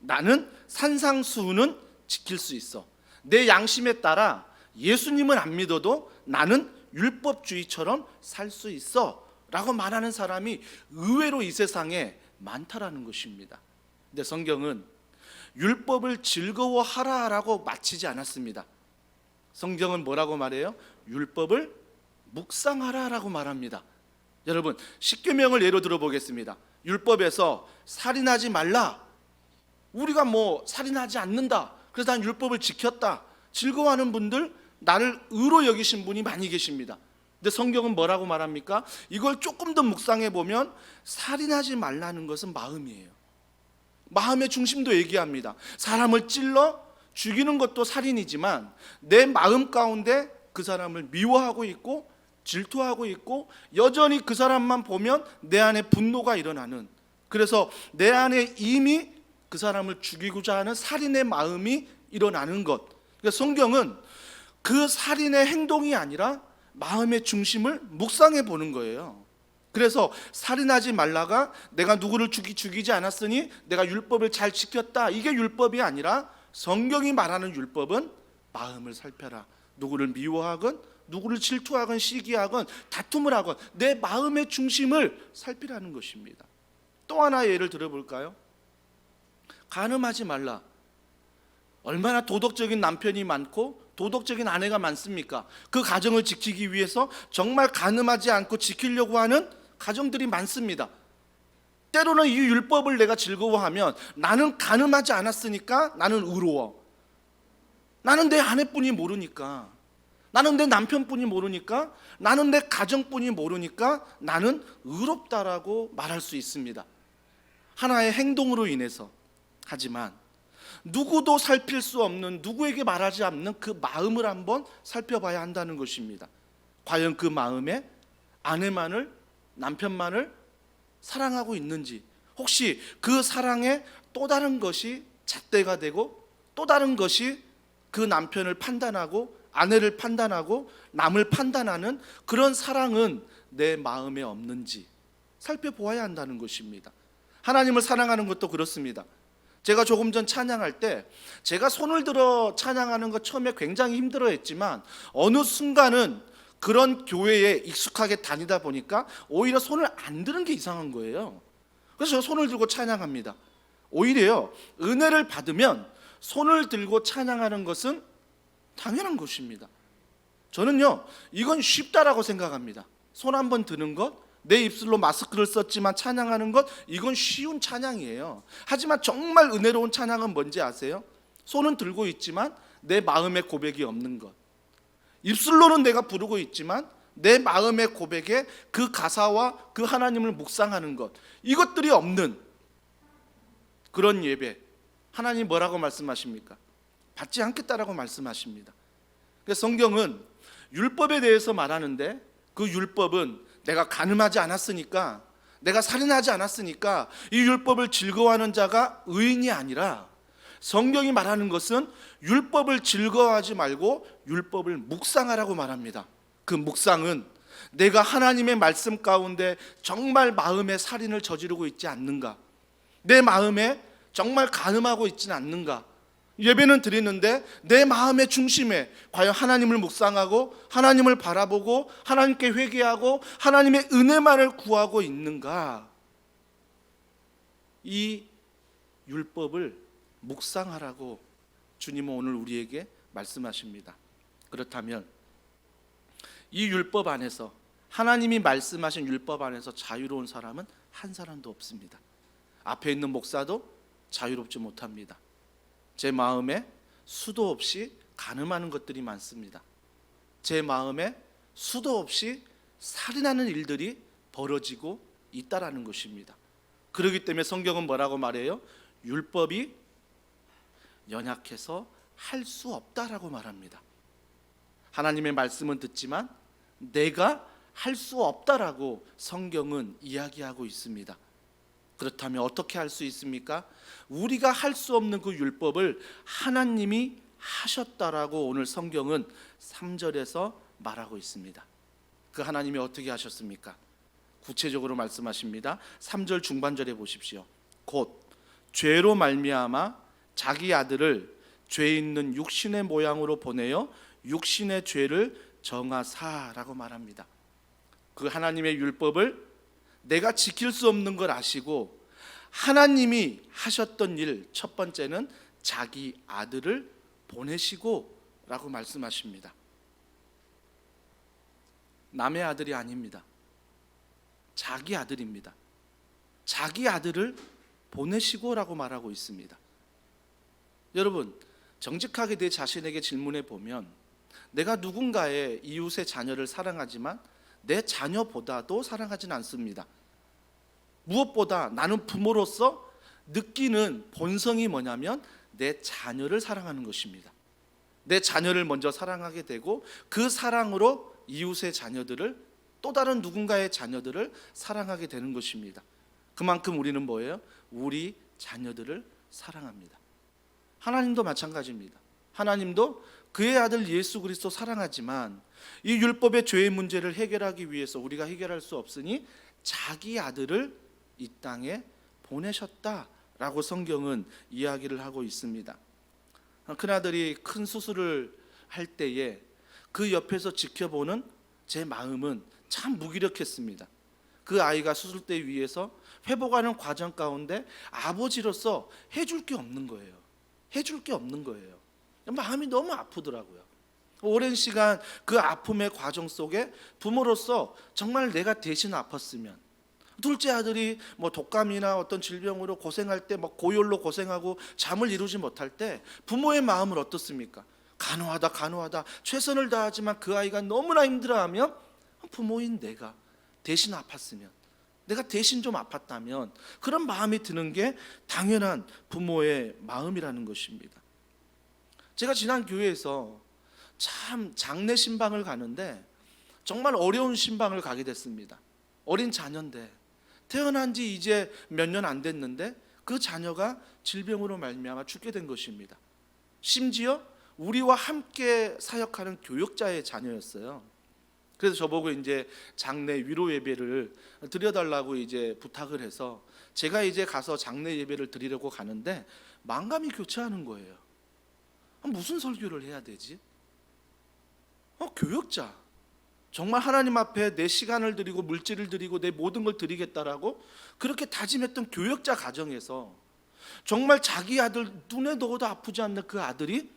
나는 산상수훈은 지킬 수 있어. 내 양심에 따라 예수님은 안 믿어도 나는 율법주의처럼 살 수 있어 라고 말하는 사람이 의외로 이 세상에 많다라는 것입니다. 근데 성경은 율법을 즐거워하라라고 마치지 않았습니다. 성경은 뭐라고 말해요? 율법을 묵상하라라고 말합니다. 여러분, 십계명을 예로 들어보겠습니다. 율법에서 살인하지 말라. 우리가 뭐 살인하지 않는다. 그래서 난 율법을 지켰다. 즐거워하는 분들, 나를 의로 여기신 분이 많이 계십니다. 근데 성경은 뭐라고 말합니까? 이걸 조금 더 묵상해 보면 살인하지 말라는 것은 마음이에요. 마음의 중심도 얘기합니다. 사람을 찔러 죽이는 것도 살인이지만 내 마음 가운데 그 사람을 미워하고 있고 질투하고 있고 여전히 그 사람만 보면 내 안에 분노가 일어나는, 그래서 내 안에 이미 그 사람을 죽이고자 하는 살인의 마음이 일어나는 것. 그러니까 성경은 그 살인의 행동이 아니라 마음의 중심을 묵상해 보는 거예요. 그래서 살인하지 말라가 내가 누구를 죽이지 않았으니 내가 율법을 잘 지켰다, 이게 율법이 아니라 성경이 말하는 율법은 마음을 살펴라. 누구를 미워하건 누구를 질투하건 시기하건 다툼을 하건 내 마음의 중심을 살피라는 것입니다. 또 하나의 예를 들어볼까요? 간음하지 말라. 얼마나 도덕적인 남편이 많고 도덕적인 아내가 많습니까? 그 가정을 지키기 위해서 정말 간음하지 않고 지키려고 하는 가정들이 많습니다. 때로는 이 율법을 내가 즐거워하면 나는 간음하지 않았으니까 나는 의로워. 나는 내 아내뿐이 모르니까, 나는 내 남편뿐이 모르니까, 나는 내 가정뿐이 모르니까 나는 의롭다라고 말할 수 있습니다. 하나의 행동으로 인해서. 하지만 누구도 살필 수 없는, 누구에게 말하지 않는 그 마음을 한번 살펴봐야 한다는 것입니다. 과연 그 마음에 아내만을, 남편만을 사랑하고 있는지, 혹시 그 사랑에 또 다른 것이 잣대가 되고 또 다른 것이 그 남편을 판단하고 아내를 판단하고 남을 판단하는 그런 사랑은 내 마음에 없는지 살펴보아야 한다는 것입니다. 하나님을 사랑하는 것도 그렇습니다. 제가 조금 전 찬양할 때 제가 손을 들어 찬양하는 것 처음에 굉장히 힘들어했지만 어느 순간은 그런 교회에 익숙하게 다니다 보니까 오히려 손을 안 드는 게 이상한 거예요. 그래서 제가 손을 들고 찬양합니다. 오히려 은혜를 받으면 손을 들고 찬양하는 것은 당연한 것입니다. 저는요, 이건 쉽다라고 생각합니다. 손 한번 드는 것, 내 입술로 마스크를 썼지만 찬양하는 것, 이건 쉬운 찬양이에요. 하지만 정말 은혜로운 찬양은 뭔지 아세요? 손은 들고 있지만 내 마음의 고백이 없는 것. 입술로는 내가 부르고 있지만 내 마음의 고백에 그 가사와 그 하나님을 묵상하는 것, 이것들이 없는 그런 예배, 하나님 뭐라고 말씀하십니까? 받지 않겠다라고 말씀하십니다. 그래서 성경은 율법에 대해서 말하는데 그 율법은 내가 간음하지 않았으니까, 내가 살인하지 않았으니까 이 율법을 즐거워하는 자가 의인이 아니라, 성경이 말하는 것은 율법을 즐거워하지 말고 율법을 묵상하라고 말합니다. 그 묵상은 내가 하나님의 말씀 가운데 정말 마음의 살인을 저지르고 있지 않는가, 내 마음에 정말 간음하고 있지는 않는가. 예배는 드리는데 내 마음의 중심에 과연 하나님을 묵상하고 하나님을 바라보고 하나님께 회개하고 하나님의 은혜만을 구하고 있는가. 이 율법을 묵상하라고 주님은 오늘 우리에게 말씀하십니다. 그렇다면 이 율법 안에서, 하나님이 말씀하신 율법 안에서 자유로운 사람은 한 사람도 없습니다. 앞에 있는 목사도 자유롭지 못합니다. 제 마음에 수도 없이 간음하는 것들이 많습니다. 제 마음에 수도 없이 살인하는 일들이 벌어지고 있다라는 것입니다. 그렇기 때문에 성경은 뭐라고 말해요? 율법이 연약해서 할 수 없다라고 말합니다. 하나님의 말씀은 듣지만 내가 할 수 없다라고 성경은 이야기하고 있습니다. 그렇다면 어떻게 할 수 있습니까? 우리가 할 수 없는 그 율법을 하나님이 하셨다라고 오늘 성경은 3절에서 말하고 있습니다. 그 하나님이 어떻게 하셨습니까? 구체적으로 말씀하십니다. 3절 중반절에 보십시오. 곧 죄로 말미암아 자기 아들을 죄 있는 육신의 모양으로 보내어 육신의 죄를 정하사라고 말합니다. 그 하나님의 율법을 내가 지킬 수 없는 걸 아시고 하나님이 하셨던 일, 첫 번째는 자기 아들을 보내시고 라고 말씀하십니다. 남의 아들이 아닙니다. 자기 아들입니다. 자기 아들을 보내시고 라고 말하고 있습니다. 여러분, 정직하게 내 자신에게 질문해 보면, 내가 누군가의 이웃의 자녀를 사랑하지만 내 자녀보다도 사랑하지는 않습니다. 무엇보다 나는 부모로서 느끼는 본성이 뭐냐면 내 자녀를 사랑하는 것입니다. 내 자녀를 먼저 사랑하게 되고 그 사랑으로 이웃의 자녀들을, 또 다른 누군가의 자녀들을 사랑하게 되는 것입니다. 그만큼 우리는 뭐예요? 우리 자녀들을 사랑합니다. 하나님도 마찬가지입니다. 하나님도 그의 아들 예수 그리스도 사랑하지만 이 율법의 죄의 문제를 해결하기 위해서 우리가 해결할 수 없으니 자기 아들을 이 땅에 보내셨다라고 성경은 이야기를 하고 있습니다. 큰아들이 큰 수술을 할 때에 그 옆에서 지켜보는 제 마음은 참 무기력했습니다. 그 아이가 수술대 위에서 회복하는 과정 가운데 아버지로서 해줄 게 없는 거예요. 해줄 게 없는 거예요. 마음이 너무 아프더라고요. 오랜 시간 그 아픔의 과정 속에 부모로서 정말 내가 대신 아팠으면, 둘째 아들이 독감이나 어떤 질병으로 고생할 때 고열로 고생하고 잠을 이루지 못할 때 부모의 마음은 어떻습니까? 간호하다 최선을 다하지만 그 아이가 너무나 힘들어하면 부모인 내가 대신 아팠으면, 내가 대신 좀 아팠다면, 그런 마음이 드는 게 당연한 부모의 마음이라는 것입니다. 제가 지난 교회에서 참 장례 신방을 가는데 정말 어려운 신방을 가게 됐습니다. 어린 자녀인데, 태어난 지 이제 몇 년 안 됐는데 그 자녀가 질병으로 말미암아 죽게 된 것입니다. 심지어 우리와 함께 사역하는 교역자의 자녀였어요. 그래서 저보고 이제 장례 위로 예배를 드려달라고 이제 부탁을 해서 제가 이제 가서 장례 예배를 드리려고 가는데 만감이 교차하는 거예요. 무슨 설교를 해야 되지? 교역자, 정말 하나님 앞에 내 시간을 드리고 물질을 드리고 내 모든 걸 드리겠다라고 그렇게 다짐했던 교역자 가정에서 정말 자기 아들, 눈에 넣어도 아프지 않는 그 아들이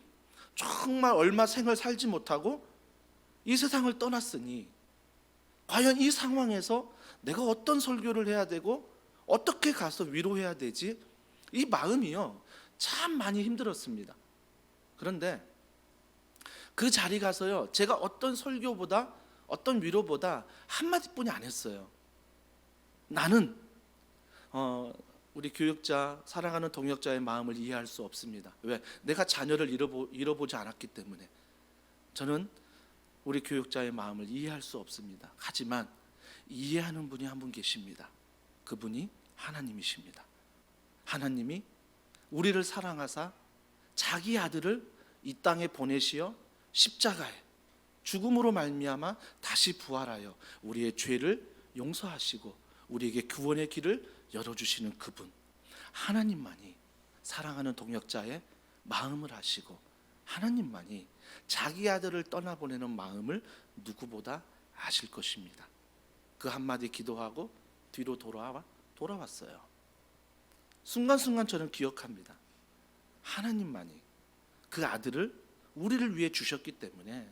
정말 얼마 생을 살지 못하고 이 세상을 떠났으니, 과연 이 상황에서 내가 어떤 설교를 해야 되고 어떻게 가서 위로해야 되지? 이 마음이요, 참 많이 힘들었습니다. 그런데 그 자리 가서요, 제가 어떤 설교보다 어떤 위로보다 한마디뿐이 안 했어요. 나는 우리 교역자, 사랑하는 동역자의 마음을 이해할 수 없습니다. 왜? 내가 자녀를 잃어보지 않았기 때문에. 저는 우리 교역자의 마음을 이해할 수 없습니다. 하지만 이해하는 분이 한 분 계십니다. 그분이 하나님이십니다. 하나님이 우리를 사랑하사 자기 아들을 이 땅에 보내시어 십자가에 죽음으로 말미암아 다시 부활하여 우리의 죄를 용서하시고 우리에게 구원의 길을 열어주시는 그분, 하나님만이 사랑하는 동역자의 마음을 아시고 하나님만이 자기 아들을 떠나보내는 마음을 누구보다 아실 것입니다. 그 한마디 기도하고 뒤로 돌아왔어요. 순간순간 저는 기억합니다. 하나님만이 그 아들을 우리를 위해 주셨기 때문에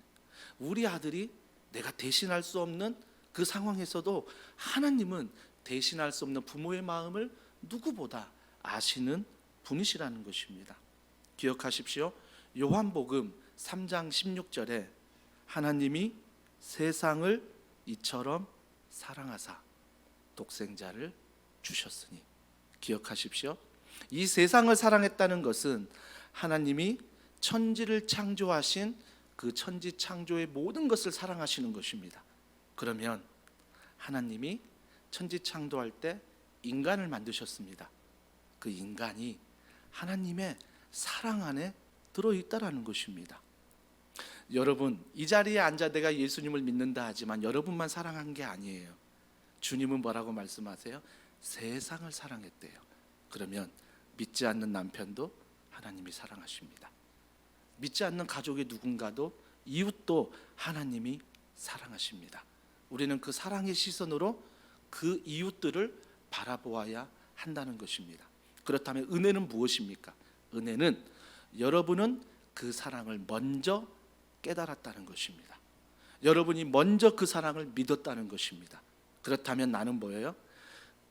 우리 아들이 내가 대신할 수 없는 그 상황에서도 하나님은 대신할 수 없는 부모의 마음을 누구보다 아시는 분이시라는 것입니다. 기억하십시오. 요한복음 3장 16절에 하나님이 세상을 이처럼 사랑하사 독생자를 주셨으니, 기억하십시오. 이 세상을 사랑했다는 것은 하나님이 천지를 창조하신 그 천지 창조의 모든 것을 사랑하시는 것입니다. 그러면 하나님이 천지 창조할 때 인간을 만드셨습니다. 그 인간이 하나님의 사랑 안에 들어있다라는 것입니다. 여러분, 이 자리에 앉아 내가 예수님을 믿는다 하지만 여러분만 사랑한 게 아니에요. 주님은 뭐라고 말씀하세요? 세상을 사랑했대요. 그러면 믿지 않는 남편도 하나님이 사랑하십니다. 믿지 않는 가족의 누군가도, 이웃도 하나님이 사랑하십니다. 우리는 그 사랑의 시선으로 그 이웃들을 바라보아야 한다는 것입니다. 그렇다면 은혜는 무엇입니까? 은혜는 여러분은 그 사랑을 먼저 깨달았다는 것입니다. 여러분이 먼저 그 사랑을 믿었다는 것입니다. 그렇다면 나는 뭐예요?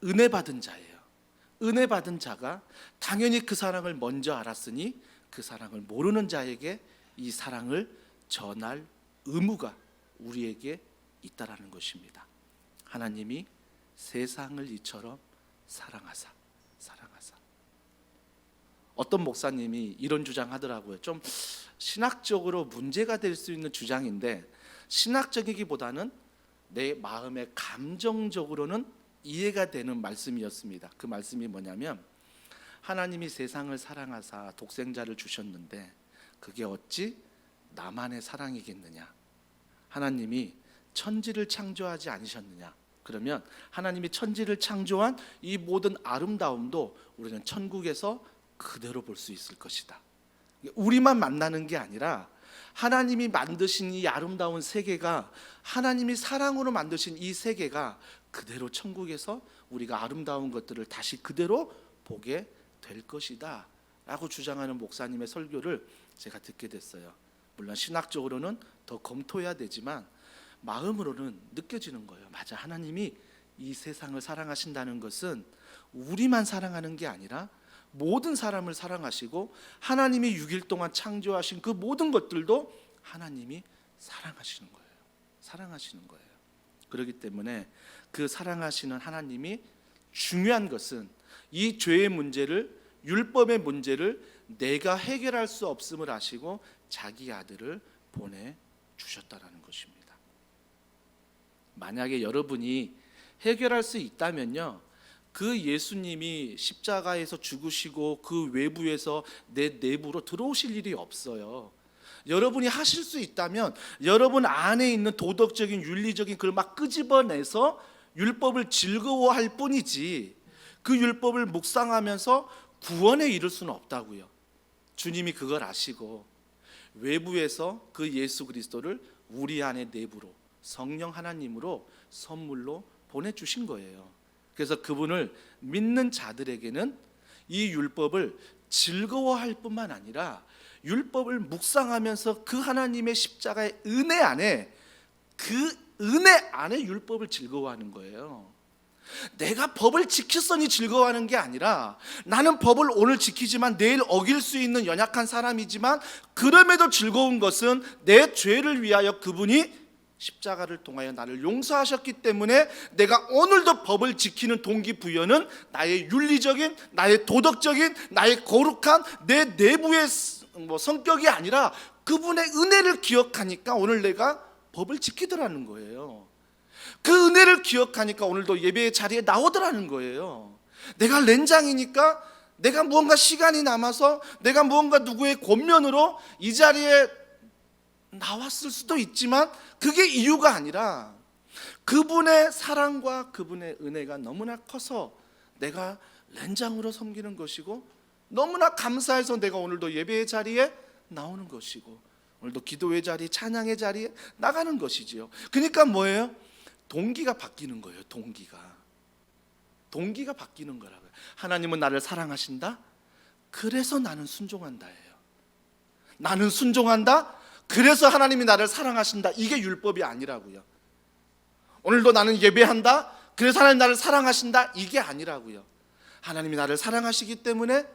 은혜 받은 자예요. 은혜 받은 자가 당연히 그 사랑을 먼저 알았으니 그 사랑을 모르는 자에게 이 사랑을 전할 의무가 우리에게 있다라는 것입니다. 하나님이 세상을 이처럼 사랑하사. 어떤 목사님이 이런 주장하더라고요. 좀 신학적으로 문제가 될 수 있는 주장인데, 신학적이기보다는 내 마음의 감정적으로는 이해가 되는 말씀이었습니다. 그 말씀이 뭐냐면, 하나님이 세상을 사랑하사 독생자를 주셨는데 그게 어찌 나만의 사랑이겠느냐? 하나님이 천지를 창조하지 않으셨느냐? 그러면 하나님이 천지를 창조한 이 모든 아름다움도 우리는 천국에서 그대로 볼 수 있을 것이다. 우리만 만나는 게 아니라 하나님이 만드신 이 아름다운 세계가, 하나님이 사랑으로 만드신 이 세계가 그대로 천국에서 우리가 아름다운 것들을 다시 그대로 보게 될 것이다 라고 주장하는 목사님의 설교를 제가 듣게 됐어요. 물론 신학적으로는 더 검토해야 되지만 마음으로는 느껴지는 거예요. 맞아, 하나님이 이 세상을 사랑하신다는 것은 우리만 사랑하는 게 아니라 모든 사람을 사랑하시고, 하나님이 6일 동안 창조하신 그 모든 것들도 하나님이 사랑하시는 거예요. 그렇기 때문에 그 사랑하시는 하나님이, 중요한 것은 이 죄의 문제를, 율법의 문제를 내가 해결할 수 없음을 아시고 자기 아들을 보내주셨다라는 것입니다. 만약에 여러분이 해결할 수 있다면요, 그 예수님이 십자가에서 죽으시고 그 외부에서 내 내부로 들어오실 일이 없어요. 여러분이 하실 수 있다면 여러분 안에 있는 도덕적인, 윤리적인 걸 막 끄집어내서 율법을 즐거워할 뿐이지, 그 율법을 묵상하면서 구원에 이를 수는 없다고요. 주님이 그걸 아시고 외부에서 그 예수 그리스도를 우리 안에 내부로, 성령 하나님으로 선물로 보내주신 거예요. 그래서 그분을 믿는 자들에게는 이 율법을 즐거워할 뿐만 아니라 율법을 묵상하면서 그 하나님의 십자가의 은혜 안에, 그 은혜 안에 율법을 즐거워하는 거예요. 내가 법을 지켰으니 즐거워하는 게 아니라, 나는 법을 오늘 지키지만 내일 어길 수 있는 연약한 사람이지만 그럼에도 즐거운 것은 내 죄를 위하여 그분이 십자가를 통하여 나를 용서하셨기 때문에 내가 오늘도 법을 지키는 동기부여는 나의 윤리적인, 나의 도덕적인, 나의 거룩한 내 내부의 성격이 아니라 그분의 은혜를 기억하니까 오늘 내가 법을 지키더라는 거예요. 그 은혜를 기억하니까 오늘도 예배의 자리에 나오더라는 거예요. 내가 렌장이니까, 내가 무언가 시간이 남아서, 내가 무언가 누구의 권면으로 이 자리에 나왔을 수도 있지만 그게 이유가 아니라 그분의 사랑과 그분의 은혜가 너무나 커서 내가 렌장으로 섬기는 것이고, 너무나 감사해서 내가 오늘도 예배의 자리에 나오는 것이고, 오늘도 기도의 자리, 찬양의 자리에 나가는 것이지요. 그러니까 뭐예요? 동기가 바뀌는 거예요. 동기가 바뀌는 거라고요. 하나님은 나를 사랑하신다? 그래서 나는 순종한다예요. 나는 순종한다. 그래서 하나님이 나를 사랑하신다. 이게 율법이 아니라고요. 오늘도 나는 예배한다. 그래서 하나님 나를 사랑하신다. 이게 아니라고요. 하나님이 나를 사랑하시기 때문에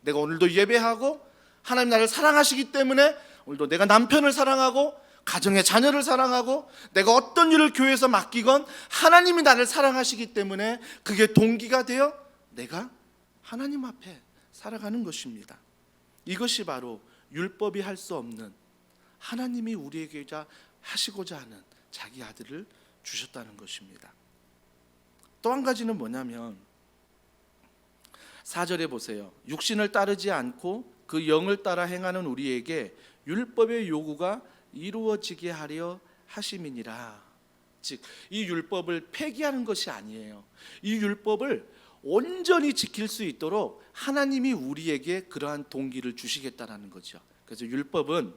내가 오늘도 예배하고, 하나님 나를 사랑하시기 때문에 오늘도 내가 남편을 사랑하고 가정의 자녀를 사랑하고, 내가 어떤 일을 교회에서 맡기건 하나님이 나를 사랑하시기 때문에 그게 동기가 되어 내가 하나님 앞에 살아가는 것입니다. 이것이 바로 율법이 할 수 없는, 하나님이 우리에게 하시고자 하는 자기 아들을 주셨다는 것입니다. 또 한 가지는 뭐냐면 4절에 보세요. 육신을 따르지 않고 그 영을 따라 행하는 우리에게 율법의 요구가 이루어지게 하려 하심이니라. 즉, 이 율법을 폐기하는 것이 아니에요. 이 율법을 온전히 지킬 수 있도록 하나님이 우리에게 그러한 동기를 주시겠다라는 거죠. 그래서 율법은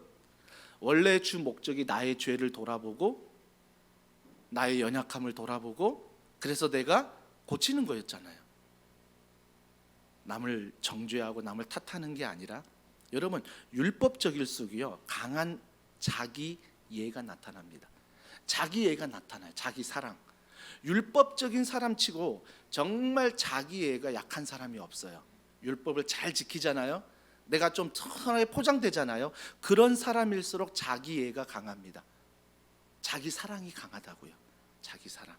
원래 주 목적이 나의 죄를 돌아보고 나의 연약함을 돌아보고, 그래서 내가 고치는 거였잖아요. 남을 정죄하고 남을 탓하는 게 아니라, 여러분, 율법적일수록요 강한 자기 이해가 나타납니다. 자기 이해가 나타나요. 자기 사랑. 율법적인 사람치고 정말 자기 이해가 약한 사람이 없어요. 율법을 잘 지키잖아요. 내가 좀 선하게 포장되잖아요. 그런 사람일수록 자기 이해가 강합니다. 자기 사랑이 강하다고요. 자기 사랑.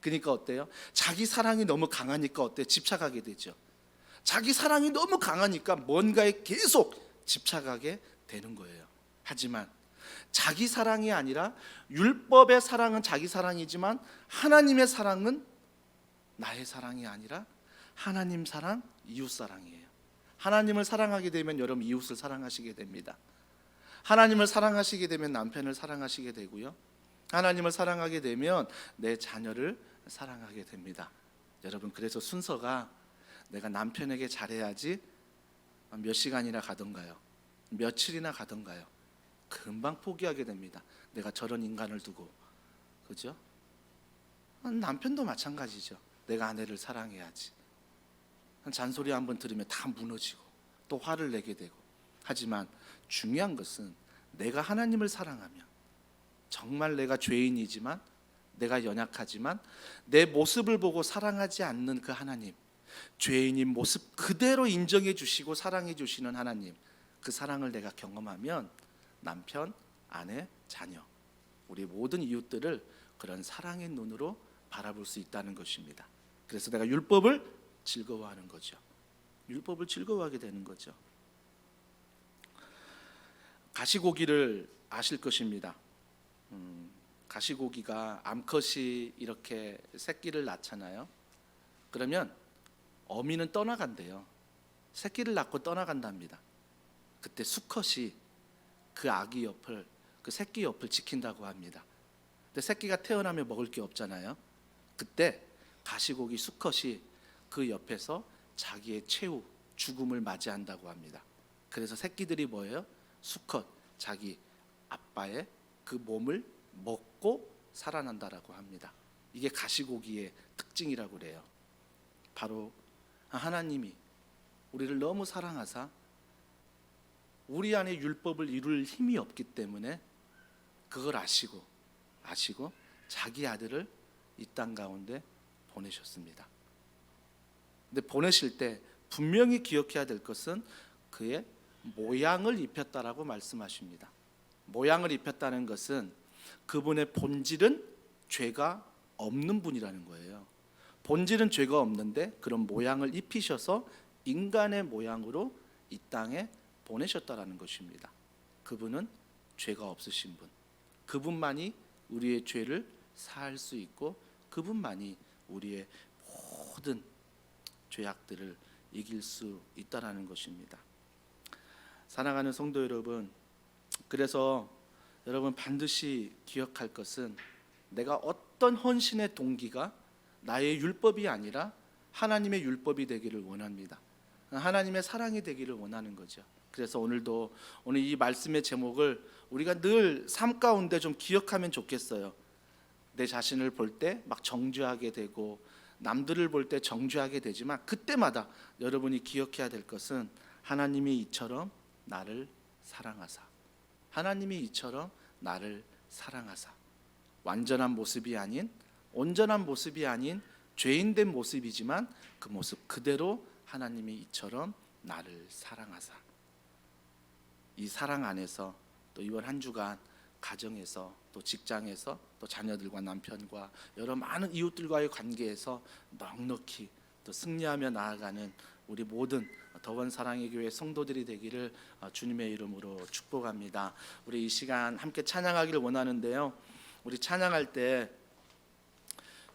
그러니까 어때요? 자기 사랑이 너무 강하니까 어때요? 집착하게 되죠. 자기 사랑이 너무 강하니까 뭔가에 계속 집착하게 되는 거예요. 하지만 자기 사랑이 아니라, 율법의 사랑은 자기 사랑이지만 하나님의 사랑은 나의 사랑이 아니라 하나님 사랑, 이웃 사랑이에요. 하나님을 사랑하게 되면 여러분 이웃을 사랑하시게 됩니다. 하나님을 사랑하시게 되면 남편을 사랑하시게 되고요. 하나님을 사랑하게 되면 내 자녀를 사랑하게 됩니다. 여러분, 그래서 순서가 내가 남편에게 잘해야지 몇 시간이나 가던가요, 며칠이나 가던가요, 금방 포기하게 됩니다. 내가 저런 인간을 두고. 그죠? 남편도 마찬가지죠. 내가 아내를 사랑해야지. 잔소리 한번 들으면 다 무너지고 또 화를 내게 되고. 하지만 중요한 것은 내가 하나님을 사랑하면, 정말 내가 죄인이지만, 내가 연약하지만 내 모습을 보고 사랑하지 않는 그 하나님, 죄인인 모습 그대로 인정해 주시고 사랑해 주시는 하나님, 그 사랑을 내가 경험하면 남편, 아내, 자녀, 우리 모든 이웃들을 그런 사랑의 눈으로 바라볼 수 있다는 것입니다. 그래서 내가 율법을 즐거워하는 거죠. 율법을 즐거워하게 되는 거죠. 가시고기를 아실 것입니다. 가시고기가 암컷이 이렇게 새끼를 낳잖아요. 그러면 어미는 떠나간대요. 새끼를 낳고 떠나간답니다. 그때 수컷이 그 아기 옆을, 그 새끼 옆을 지킨다고 합니다. 근데 새끼가 태어나면 먹을 게 없잖아요. 그때 가시고기 수컷이 그 옆에서 자기의 최후, 죽음을 맞이한다고 합니다. 그래서 새끼들이 뭐예요? 수컷, 자기 아빠의 그 몸을 먹고 살아난다라고 합니다. 이게 가시고기의 특징이라고 그래요. 바로 하나님이 우리를 너무 사랑하사 우리 안에 율법을 이룰 힘이 없기 때문에 그걸 아시고 자기 아들을 이 땅 가운데 보내셨습니다. 근데 보내실 때 분명히 기억해야 될 것은 그의 모양을 입혔다라고 말씀하십니다. 모양을 입혔다는 것은 그분의 본질은 죄가 없는 분이라는 거예요. 본질은 죄가 없는데 그런 모양을 입히셔서 인간의 모양으로 이 땅에 보내셨다라는 것입니다. 그분은 죄가 없으신 분, 그분만이 우리의 죄를 사할 수 있고 그분만이 우리의 모든 죄악들을 이길 수 있다라는 것입니다. 사랑하는 성도 여러분, 그래서 여러분 반드시 기억할 것은 내가 어떤 헌신의 동기가 나의 율법이 아니라 하나님의 율법이 되기를 원합니다. 하나님의 사랑이 되기를 원하는 거죠. 그래서 오늘 이 말씀의 제목을 우리가 늘 삶 가운데 좀 기억하면 좋겠어요. 내 자신을 볼 때 막 정죄하게 되고 남들을 볼 때 정죄하게 되지만 그때마다 여러분이 기억해야 될 것은 하나님이 이처럼 나를 사랑하사. 하나님이 이처럼 나를 사랑하사. 완전한 모습이 아닌, 온전한 모습이 아닌 죄인된 모습이지만 그 모습 그대로 하나님이 이처럼 나를 사랑하사. 이 사랑 안에서 또 이번 한 주간 가정에서 또 직장에서 또 자녀들과 남편과 여러 많은 이웃들과의 관계에서 넉넉히 또 승리하며 나아가는 우리 모든 더원 사랑의 교회 성도들이 되기를 주님의 이름으로 축복합니다. 우리 이 시간 함께 찬양하기를 원하는데요, 우리 찬양할 때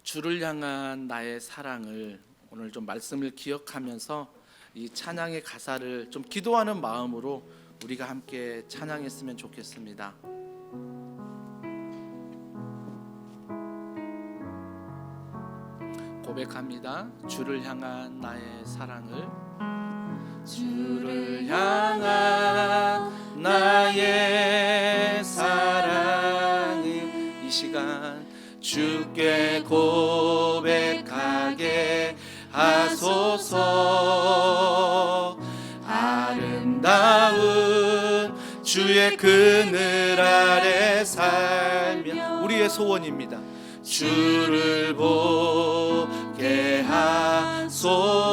주를 향한 나의 사랑을 오늘 좀 말씀을 기억하면서 이 찬양의 가사를 좀 기도하는 마음으로 우리가 함께 찬양했으면 좋겠습니다. 고백합니다. 주를 향한 나의 사랑을, 주를 향한 나의 사랑을 이 시간 주께 고백하게 하소서. 아름다운 주의 그늘 아래 살며 우리의 소원입니다. 주를 보게 하소서.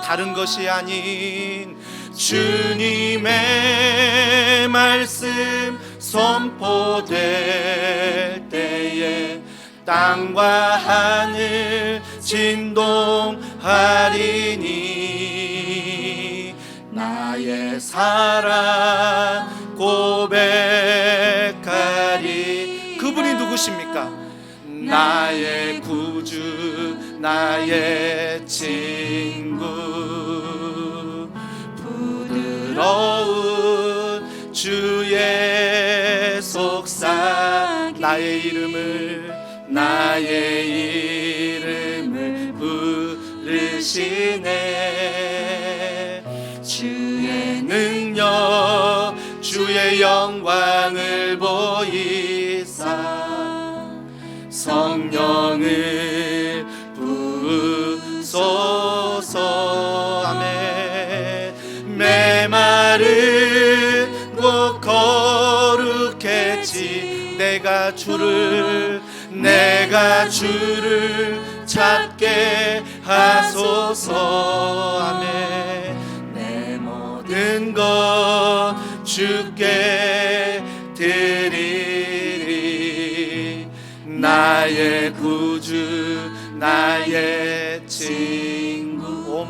다른 것이 아닌 주님의 말씀 선포될 때에 땅과 하늘 진동하리니 나의 사랑 고백하리. 그분이 누구십니까? 나의 구주, 나의 친구, 부드러운 주의 속삭임, 나의 이름을 부르시네. 주의 능력, 주의 영광을 보이사 성령을 부으소서. 아멘. 메마른 곳 거룩했지. 내가 주를 찾게 하소서. 아멘. 내 모든 것 주께 드리리. 나의 구주, 나의 친구,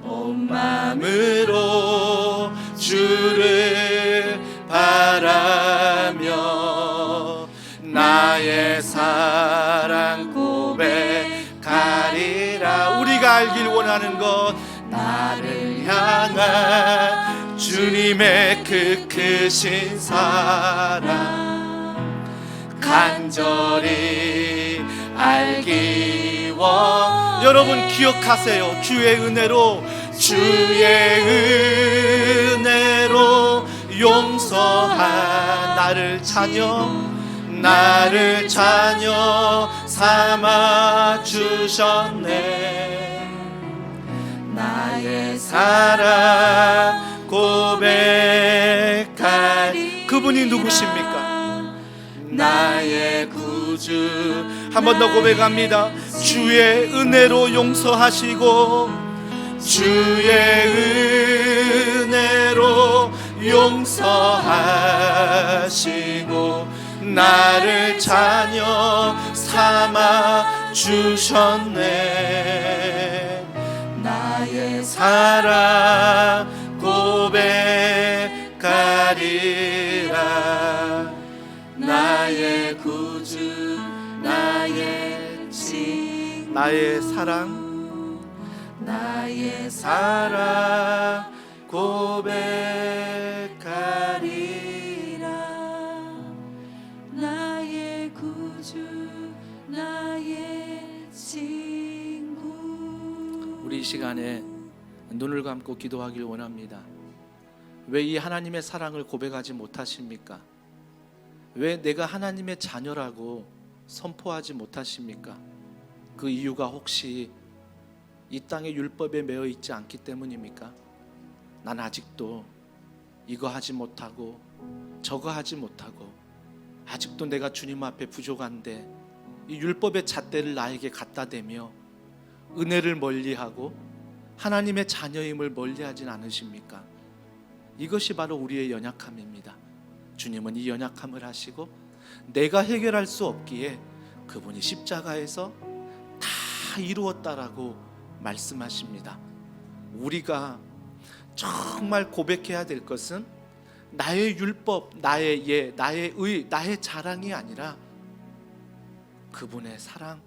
온 마음으로 주를 바라며 나의 사랑 고백하리라. 우리가 알길 원하는 것, 나를 향한 주님의 그 크신 사랑 간절히 알기 원. 여러분 기억하세요. 주의 은혜로 용서한 나를 자녀 삼아 주셨네. 나의 사랑 고백하리. 그분이 누구십니까? 나의 구주. 한 번 더 고백합니다. 주의 은혜로 용서하시고, 주의 은혜로 용서하시고 나를 자녀 삼아 주셨네. 나의 사랑 고백하리라. 나의 구주, 나의 친구, 나의 사랑 고백하리라. 나의 구주, 나의 친구. 우리 이 시간에 눈을 감고 기도하길 원합니다. 왜 이 하나님의 사랑을 고백하지 못하십니까? 왜 내가 하나님의 자녀라고 선포하지 못하십니까? 그 이유가 혹시 이 땅의 율법에 매여 있지 않기 때문입니까? 난 아직도 이거 하지 못하고 저거 하지 못하고 아직도 내가 주님 앞에 부족한데 이 율법의 잣대를 나에게 갖다 대며 은혜를 멀리하고 하나님의 자녀임을 멀리하진 않으십니까? 이것이 바로 우리의 연약함입니다. 주님은 이 연약함을 하시고 내가 해결할 수 없기에 그분이 십자가에서 다 이루었다라고 말씀하십니다. 우리가 정말 고백해야 될 것은 나의 율법, 나의 예, 나의 의, 나의 자랑이 아니라 그분의 사랑,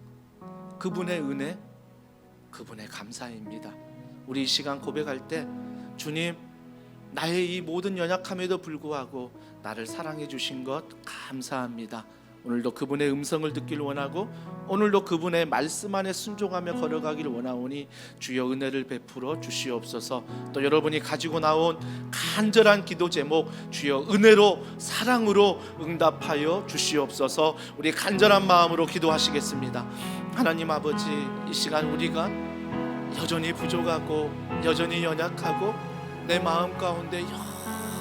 그분의 은혜, 그분의 감사입니다. 우리 이 시간 고백할 때 주님, 나의 이 모든 연약함에도 불구하고 나를 사랑해 주신 것 감사합니다. 오늘도 그분의 음성을 듣기를 원하고 오늘도 그분의 말씀 안에 순종하며 걸어가기를 원하오니 주여 은혜를 베풀어 주시옵소서. 또 여러분이 가지고 나온 간절한 기도 제목 주여 은혜로 사랑으로 응답하여 주시옵소서. 우리 간절한 마음으로 기도하시겠습니다. 하나님 아버지, 이 시간 우리가 여전히 부족하고 여전히 연약하고 내 마음 가운데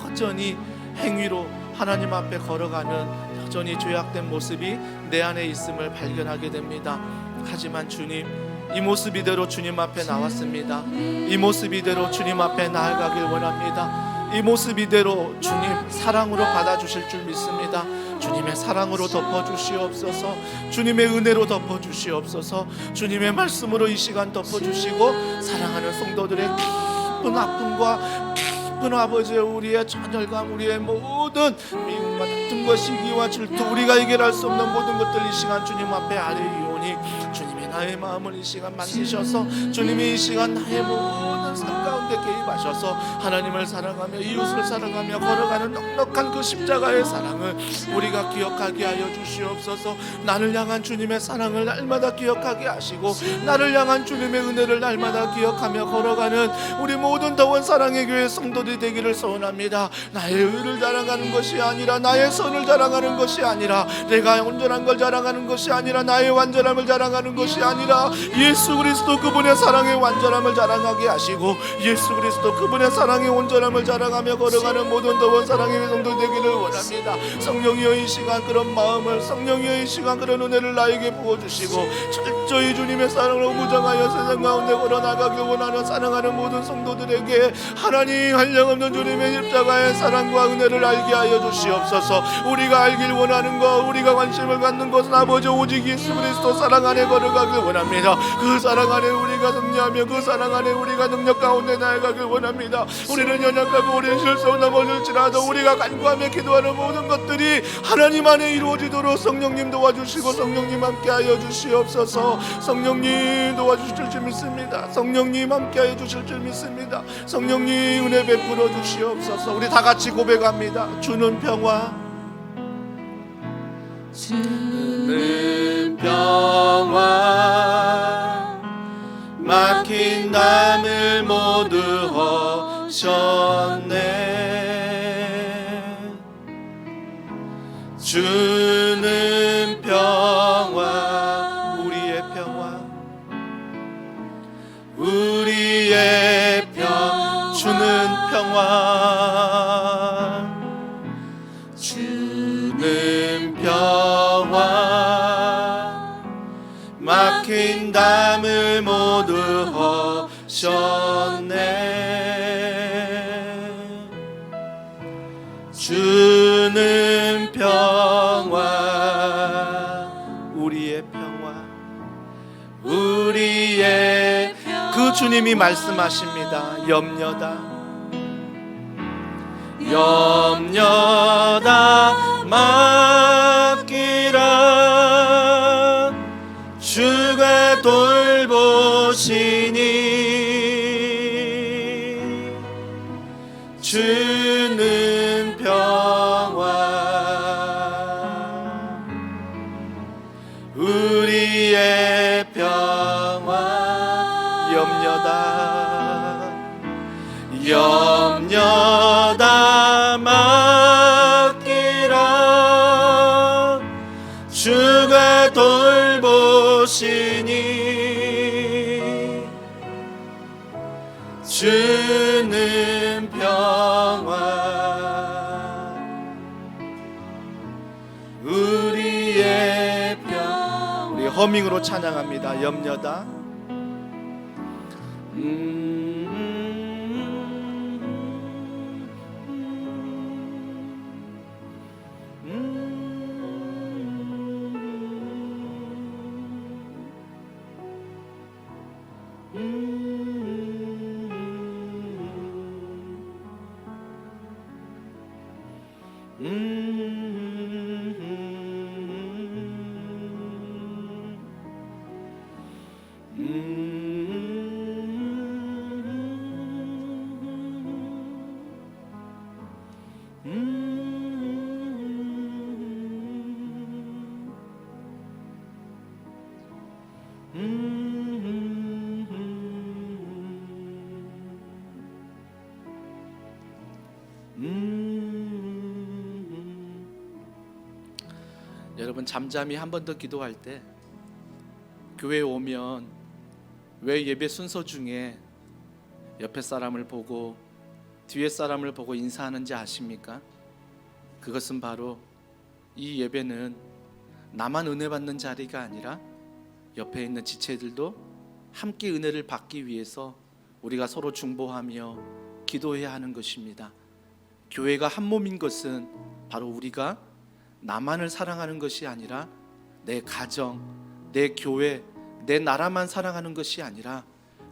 여전히 행위로 하나님 앞에 걸어가는 여전히 죄악된 모습이 내 안에 있음을 발견하게 됩니다. 하지만 주님, 이 모습 이대로 주님 앞에 나왔습니다. 이 모습 이대로 주님 앞에 나아가길 원합니다. 이 모습 이대로 주님 사랑으로 받아주실 줄 믿습니다. 주님의 사랑으로 덮어주시옵소서. 주님의 은혜로 덮어주시옵소서. 주님의 말씀으로 이 시간 덮어주시고 사랑하는 성도들의 깊은 아픔과 깊은 아버지의 우리의 좌절감, 우리의 모든 미움과 다툼과 시기와 질투, 우리가 해결할 수 없는 모든 것들 이 시간 주님 앞에 아뢰이오니 주님이 나의 마음을 이 시간 만드셔서 주님이 이 시간 나의 모든 삶 가운데 개입하셔서 하나님을 사랑하며 이웃을 사랑하며 걸어가는 넉넉한 그 십자가의 사랑을 우리가 기억하게 하여 주시옵소서. 나를 향한 주님의 사랑을 날마다 기억하게 하시고 나를 향한 주님의 은혜를 날마다 기억하며 걸어가는 우리 모든 더운 사랑의 교회 성도들이 되기를 소원합니다. 나의 의를 자랑하는 것이 아니라 나의 선을 자랑하는 것이 아니라 내가 온전한 걸 자랑하는 것이 아니라 나의 완전함을 자랑하는 것이 아니라 예수 그리스도 그분의 사랑의 완전함을 자랑하게 하시고 예수 그리스도 그분의 사랑의 온전함을 자랑하며 걸어가는 모든 더운 사랑의 성도 되기를 원합니다. 성령이여 이 시간 그런 마음을, 성령이여 이 시간 그런 은혜를 나에게 부어주시고 철저히 주님의 사랑으로 무장하여 세상 가운데 걸어나가길 원하는 사랑하는 모든 성도들에게 하나님 한량없는 주님의 십자가의 사랑과 은혜를 알게 하여 주시옵소서. 우리가 알길 원하는 것, 우리가 관심을 갖는 것은 아버지 오직 예수 그리스도 사랑 안에 걸어가길 원합니다. 그 사랑 안에 우리가 승리하며 그 사랑 안에 우리가 능력 가운데 나아가길 원합니다. 우리는 연약하고 우리는 실수로 넘어질지라도 우리가 간구하며 기도하는 모든 것들이 하나님 안에 이루어지도록 성령님 도와주시고 성령님 함께하여 주시옵소서. 성령님 도와주실 줄 믿습니다. 성령님 함께하여 주실 줄 믿습니다. 성령님 은혜 베풀어 주시옵소서. 우리 다 같이 고백합니다. 주는 평화, 주는 평화, 막힌 담을 모두 허셨네. 주는 평화, 우리의 평화, 우리의 주는 평화, 주는 평화, 막힌 담을 모두 허셨네. 주는 평화, 우리의 평화, 우리의 그 주님이 말씀하십니다. 염려다, 염려다 맡기라. 주가 돌보시니 주는 평화, 우리의 평화. 염려다, 염려다 맡기라. 주가 돌보시니 주는 평화 우리의 평화. 우리 허밍으로 찬양합니다. 염려다 여러분 잠잠히 한 번 더 기도할 때 교회에 오면 왜 예배 순서 중에 옆에 사람을 보고 뒤에 사람을 보고 인사하는지 아십니까? 그것은 바로 이 예배는 나만 은혜 받는 자리가 아니라 옆에 있는 지체들도 함께 은혜를 받기 위해서 우리가 서로 중보하며 기도해야 하는 것입니다. 교회가 한 몸인 것은 바로 우리가 나만을 사랑하는 것이 아니라 내 가정, 내 교회, 내 나라만 사랑하는 것이 아니라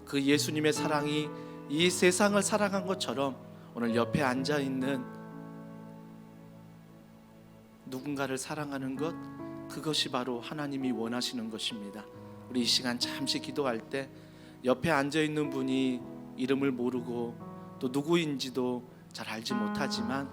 그 예수님의 사랑이 이 세상을 사랑한 것처럼 오늘 옆에 앉아있는 누군가를 사랑하는 것, 그것이 바로 하나님이 원하시는 것입니다. 우리 이 시간 잠시 기도할 때 옆에 앉아있는 분이 이름을 모르고 또 누구인지도 잘 알지 못하지만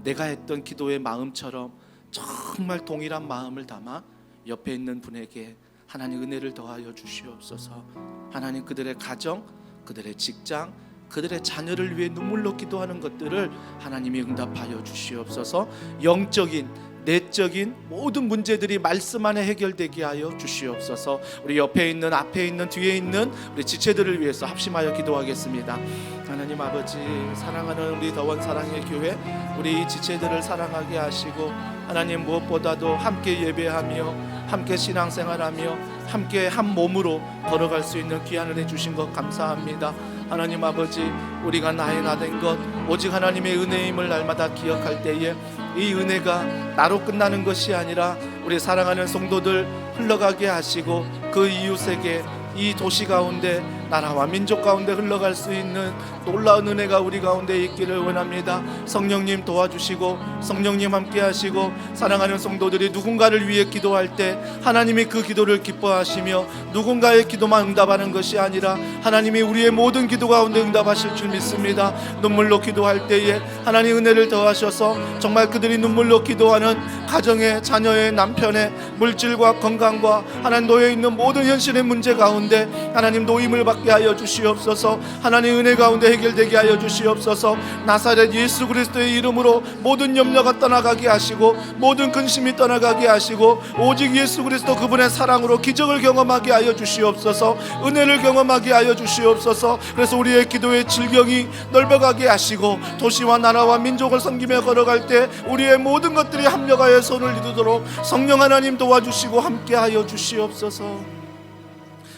내가 했던 기도의 마음처럼 정말 동일한 마음을 담아 옆에 있는 분에게 하나님 은혜를 더하여 주시옵소서. 하나님 그들의 가정, 그들의 직장, 그들의 자녀를 위해 눈물로 기도하는 것들을 하나님이 응답하여 주시옵소서. 영적인 내적인 모든 문제들이 말씀 안에 해결되게 하여 주시옵소서. 우리 옆에 있는, 앞에 있는, 뒤에 있는 우리 지체들을 위해서 합심하여 기도하겠습니다. 하나님 아버지, 사랑하는 우리 더원 사랑의 교회, 우리 지체들을 사랑하게 하시고 하나님 무엇보다도 함께 예배하며 함께 신앙생활하며 함께 한 몸으로 걸어갈 수 있는 귀한 은혜 주신 것 감사합니다. 하나님 아버지, 우리가 나의 나 된 것 오직 하나님의 은혜임을 날마다 기억할 때에 이 은혜가 나로 끝나는 것이 아니라 우리 사랑하는 성도들 흘러가게 하시고 그 이웃에게 이 도시 가운데 나라와 민족 가운데 흘러갈 수 있는 놀라운 은혜가 우리 가운데 있기를 원합니다. 성령님 도와주시고 성령님 함께 하시고 사랑하는 성도들이 누군가를 위해 기도할 때 하나님이 그 기도를 기뻐하시며 누군가의 기도만 응답하는 것이 아니라 하나님이 우리의 모든 기도 가운데 응답하실 줄 믿습니다. 눈물로 기도할 때에 하나님 은혜를 더하셔서 정말 그들이 눈물로 기도하는 가정의, 자녀의, 남편의 물질과 건강과 하나님 놓여있는 모든 현실의 문제 가운데 하나님 노임을 받게 하여 주시옵소서. 하나님 은혜 가운데 해결되게 하여 주시옵소서. 나사렛 예수 그리스도의 이름으로 모든 염려가 떠나가게 하시고 모든 근심이 떠나가게 하시고 오직 예수 그리스도 그분의 사랑으로 기적을 경험하게 하여 주시옵소서. 은혜를 경험하게 하여 주시옵소서. 그래서 우리의 기도의 질경이 넓어가게 하시고 도시와 나라와 민족을 섬기며 걸어갈 때 우리의 모든 것들이 합력하여 손을 이루도록 성령 하나님 도와주시고 함께하여 주시옵소서.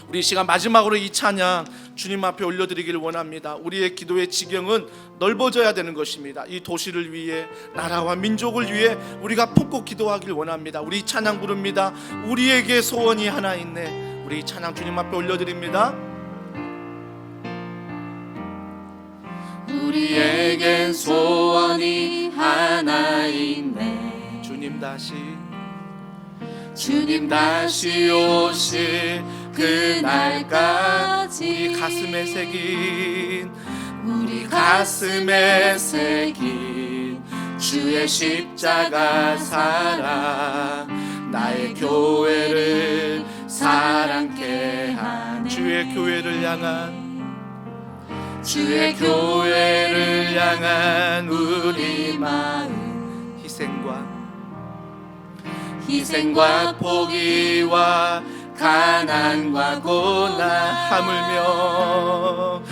우리 이 시간 마지막으로 이 찬양 주님 앞에 올려드리기를 원합니다. 우리의 기도의 지경은 넓어져야 되는 것입니다. 이 도시를 위해, 나라와 민족을 위해 우리가 품고 기도하기를 원합니다. 우리 이 찬양 부릅니다. 우리에게 소원이 하나 있네. 우리 이 찬양 주님 앞에 올려드립니다. 우리에겐 소원이 하나 있네. 주님 다시 오실 그날까지 우리 가슴에 새긴 주의 십자가 사랑 나의 교회를 사랑케 하네. 주의 교회를 향한 우리 마음 희생과 포기와 가난과 고난 하물며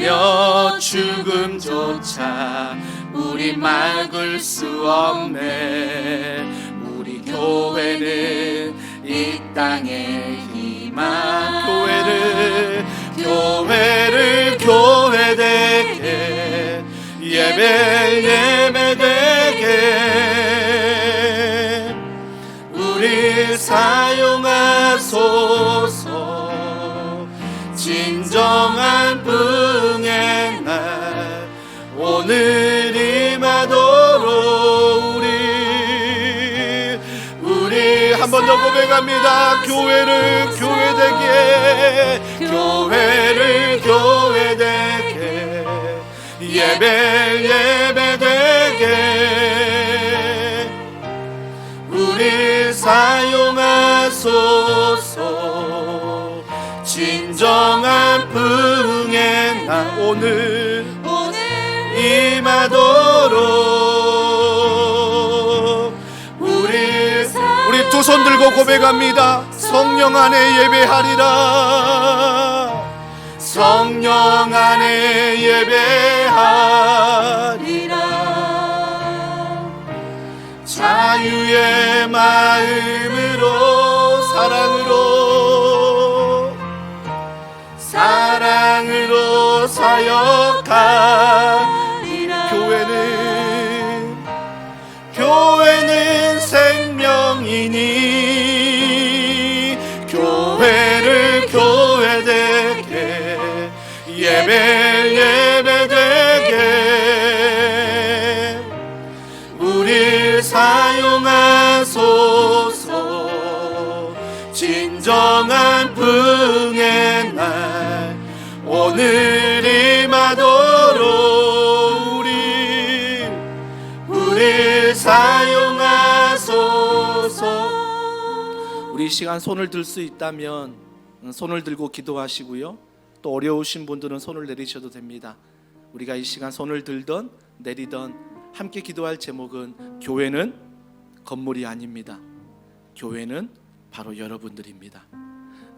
하며 죽음조차 우리 막을 수 없네. 우리 교회는 이 땅의 희망. 교회를 교회되게 예배되게 우리 사용하소서. 진정한 부흥의 날 오늘 임하도록 우리 한 번 더 고백합니다. 교회를 교회되게 예배되게 우리 사용하소서. 진정한 부흥의 날 오늘 임하도록 우리 두 손 들고 고백합니다. 성령 안에 예배하리라. 성령 안에 예배하리라. 자유의 마음으로 사랑으로 사역하리라. 교회는 생명이니 교회를 교회되게 예배되게 우리 사용하소서. 진정한 부흥의 날 오늘 임하도록 우리 사용하소서. 우리 이 시간 손을 들 수 있다면 손을 들고 기도하시고요. 또 어려우신 분들은 손을 내리셔도 됩니다. 우리가 이 시간 손을 들던 내리던 함께 기도할 제목은 교회는 건물이 아닙니다. 교회는 바로 여러분들입니다.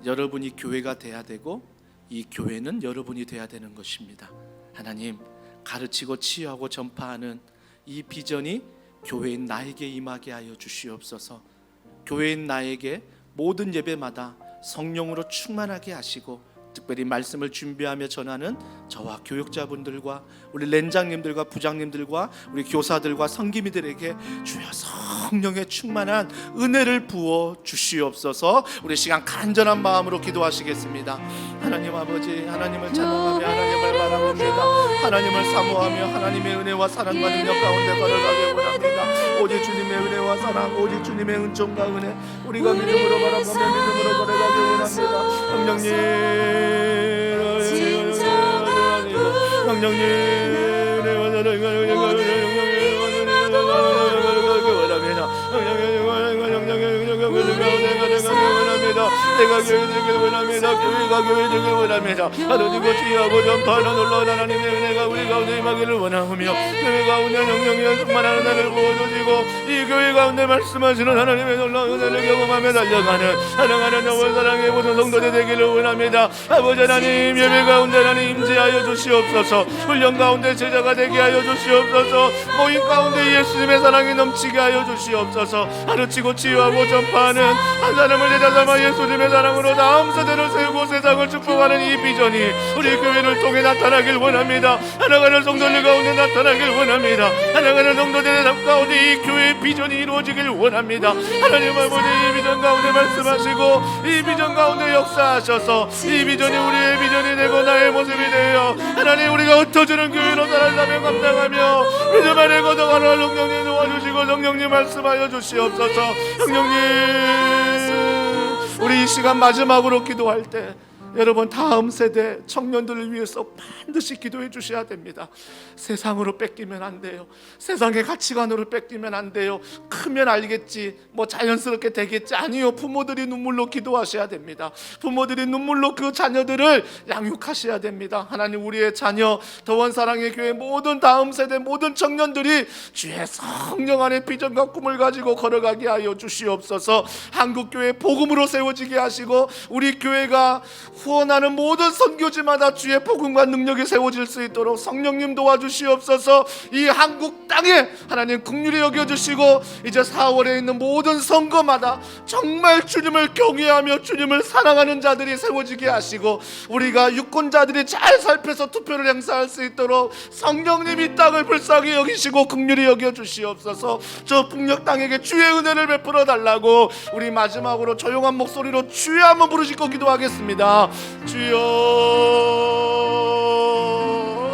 여러분이 교회가 돼야 되고 이 교회는 여러분이 돼야 되는 것입니다. 하나님, 가르치고 치유하고 전파하는 이 비전이 교회인 나에게 임하게 하여 주시옵소서. 교회인 나에게 모든 예배마다 성령으로 충만하게 하시고 특별히 말씀을 준비하며 전하는 저와 교육자분들과 우리 렌장님들과 부장님들과 우리 교사들과 성기미들에게 주여 성령의 충만한 은혜를 부어 주시옵소서. 우리 시간 간절한 마음으로 기도하시겠습니다. 하나님 아버지, 하나님을 찬양하며 하나님을 바라봅니다. 하나님을 사모하며 하나님의 은혜와 사랑과 능력 가운데 걸어가게 원합니다. 오직 주님의 은혜와 사랑, 오직 주님의 은총과 은혜 우리가 믿음으로 바라보며 믿음으로 걸어가게 원합니다. 성령님 내가 교회 되길 원합니다. 교회가 교회 되길 원합니다. 하나님과 지하고 전파하는 놀라운 하나님의 은혜가 우리 가운데 임하기를 원하며 교회 가운데 영영이 충만한 은혜를 부어주시고 이 교회 가운데 말씀하시는 하나님의 놀라운 은혜를 경험하며 달려가는 사랑하는 영원 사랑의 모든 성도들 되기를 원합니다. 아버지 하나님, 예배 가운데 하나님 임재하여 주시옵소서. 훈련 가운데 제자가 되게 하여 주시옵소서. 모임 가운데 예수님의 사랑이 넘치게 하여 주시옵소서. 가르치고 치유하고 전파하는 한 사람을 제자삼아 예수님의 사랑으로 다음 세대를 세우고 세상을 축복하는 이 비전이 우리 교회를 통해 나타나길 원합니다. 하나가는 성도들 가운데 나타나길 원합니다. 하나가는 성도들의 삶 가운데 이 교회의 비전이 이루어지길 원합니다. 하나님 아버지, 이 비전 가운데 말씀하시고 이 비전 가운데 역사하셔서 이 비전이 우리의 비전이 되고 나의 모습이 되어 하나님 우리가 흩어지는 교회로 살아가며 감당하며 믿음 안에 거듭하는 성령님 도와주시고 성령님 말씀하여 주시옵소서. 성령님, 우리 이 시간 마지막으로 기도할 때 여러분 다음 세대 청년들을 위해서 반드시 기도해 주셔야 됩니다. 세상으로 뺏기면 안 돼요. 세상의 가치관으로 뺏기면 안 돼요. 크면 알겠지, 뭐 자연스럽게 되겠지. 아니요, 부모들이 눈물로 기도하셔야 됩니다. 부모들이 눈물로 그 자녀들을 양육하셔야 됩니다. 하나님, 우리의 자녀 더원 사랑의 교회 모든 다음 세대 모든 청년들이 주의 성령 안에 비전과 꿈을 가지고 걸어가게 하여 주시옵소서. 한국교회 복음으로 세워지게 하시고 우리 교회가 후원하는 모든 선교지마다 주의 복음과 능력이 세워질 수 있도록 성령님 도와주시옵소서. 이 한국 땅에 하나님 긍휼히 여겨주시고 이제 4월에 있는 모든 선거마다 정말 주님을 경외하며 주님을 사랑하는 자들이 세워지게 하시고 우리가 유권자들이 잘 살펴서 투표를 행사할 수 있도록 성령님이 땅을 불쌍히 여기시고 긍휼히 여겨주시옵소서. 저 북녘 땅에게 주의 은혜를 베풀어 달라고 우리 마지막으로 조용한 목소리로 주여 한번 부르시고 기도하겠습니다. 주여,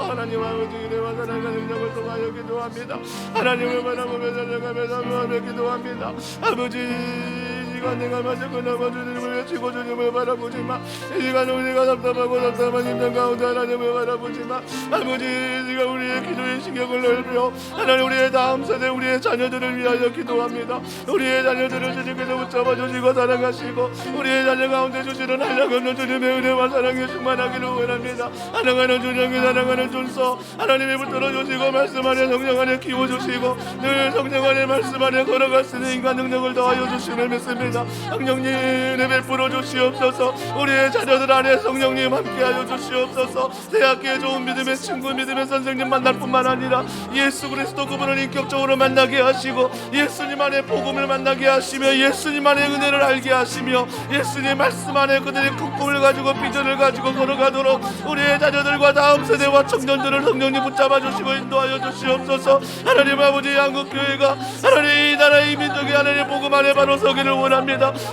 하나님 아버지 은혜와 사랑과 능력을 통하여 기도합니다. 하나님을 바라보며 살아가며 기도합니다. 아버지, 이 시간 내가 마쳤거나 주님을 외치고 주님을 바라보지마. 이 시간 우리가 답답하고 답답한 힘든 가운데 하나님을 바라보지마. 아버지, 이 시간 우리의 기도의 시경을 넓혀 하나님 우리의 다음 세대 우리의 자녀들을 위하여 기도합니다. 우리의 자녀들을 주님께서 붙잡아 주시고 사랑하시고 우리의 자녀 가운데 주시는 한량없는 주님의 은혜와 사랑이 충만하기를 원합니다. 사랑하는 주님이 사랑하는 존서 하나님이 붙들어 주시고 말씀 안에 성령 안에 키워주시고 늘 성령 안에 말씀 안에 걸어갈 수 있는 인간 능력을 더하여 주심을 믿습니다. 성령님 은혜 베풀어 주시옵소서. 우리의 자녀들 안에 성령님 함께하여 주시옵소서. 대학교에 좋은 믿음의 친구 믿음의 선생님 만날 뿐만 아니라 예수 그리스도 그분을 인격적으로 만나게 하시고 예수님 안에 복음을 만나게 하시며 예수님 안에 은혜를 알게 하시며 예수님 말씀 안에 그들이 큰 꿈을 가지고 비전을 가지고 걸어가도록 우리의 자녀들과 다음 세대와 청년들을 성령님 붙잡아 주시고 인도하여 주시옵소서. 하나님 아버지 한국교회가 하나님 이 나라의 민족이 하나님 복음 안에 바로 서기를 원합니다.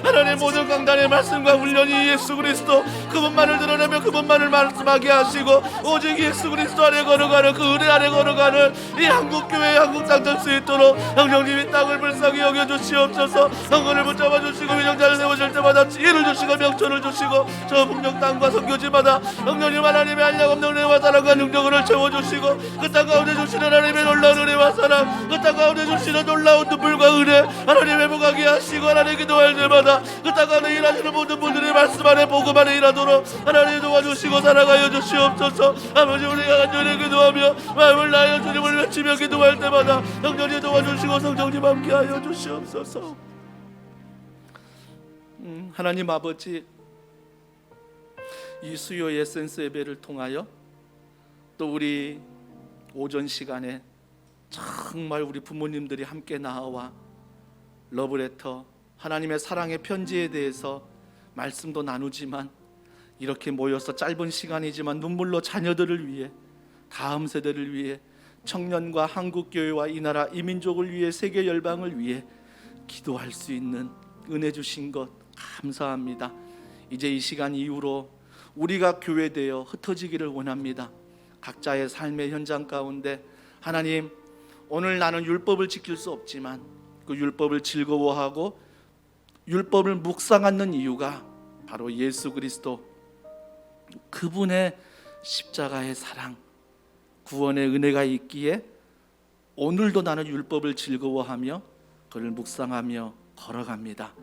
하나님 모든 강단의 말씀과 훈련이 예수 그리스도 그분만을 드러내며 그분만을 말씀하게 하시고 오직 예수 그리스도 안에 걸어가는 그 은혜 안에 걸어가는 이 한국교회 한국 땅 될 수 있도록 성령님이 땅을 불쌍히 여겨주시옵소서. 성권을 붙잡아 주시고 위정자를 세우실 때마다 지혜를 주시고 명철을 주시고 저 북녘 땅과 선교지마다 성령님 하나님의 한량없는 은혜와 사랑과 능력을 채워주시고 그 땅 가운데 주시는 하나님의 놀라운 은혜와 사랑 그 땅 가운데 주시는 놀라운 눈물과 은혜 하나님 회복하게 하시고 하나님 기도할 때마다 그 땅 가운데 일하시는 모든 분들의 말씀 안에 복음 안에 일하도록 하나님 도와주시고 사랑하여 주시옵소서. 아버지 우리가 간절히 기도하며 마음을 다하여 주님을 외치며 기도할 때마다 성령님 도와주시고 성령님 함께하여 주시옵소서. 하나님 아버지 이 수요 에센스 예배를 통하여 또 우리 오전 시간에 정말 우리 부모님들이 함께 나와 러브레터 하나님의 사랑의 편지에 대해서 말씀도 나누지만 이렇게 모여서 짧은 시간이지만 눈물로 자녀들을 위해 다음 세대를 위해 청년과 한국교회와 이 나라 이 민족을 위해 세계 열방을 위해 기도할 수 있는 은혜 주신 것 감사합니다. 이제 이 시간 이후로 우리가 교회되어 흩어지기를 원합니다. 각자의 삶의 현장 가운데 하나님 오늘 나는 율법을 지킬 수 없지만 그 율법을 즐거워하고 율법을 묵상하는 이유가 바로 예수 그리스도 그분의 십자가의 사랑 구원의 은혜가 있기에 오늘도 나는 율법을 즐거워하며 그를 묵상하며 걸어갑니다.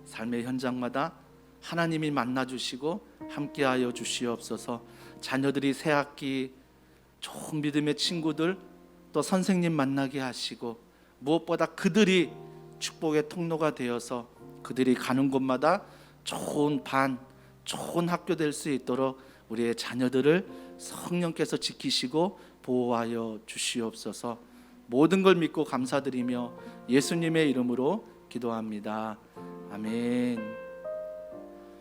삶의 현장마다 하나님이 만나주시고 함께하여 주시옵소서. 자녀들이 새학기 좋은 믿음의 친구들 또 선생님 만나게 하시고 무엇보다 그들이 축복의 통로가 되어서 그들이 가는 곳마다 좋은 반, 좋은 학교 될 수 있도록 우리의 자녀들을 성령께서 지키시고 보호하여 주시옵소서. 모든 걸 믿고 감사드리며 예수님의 이름으로 기도합니다. 아멘.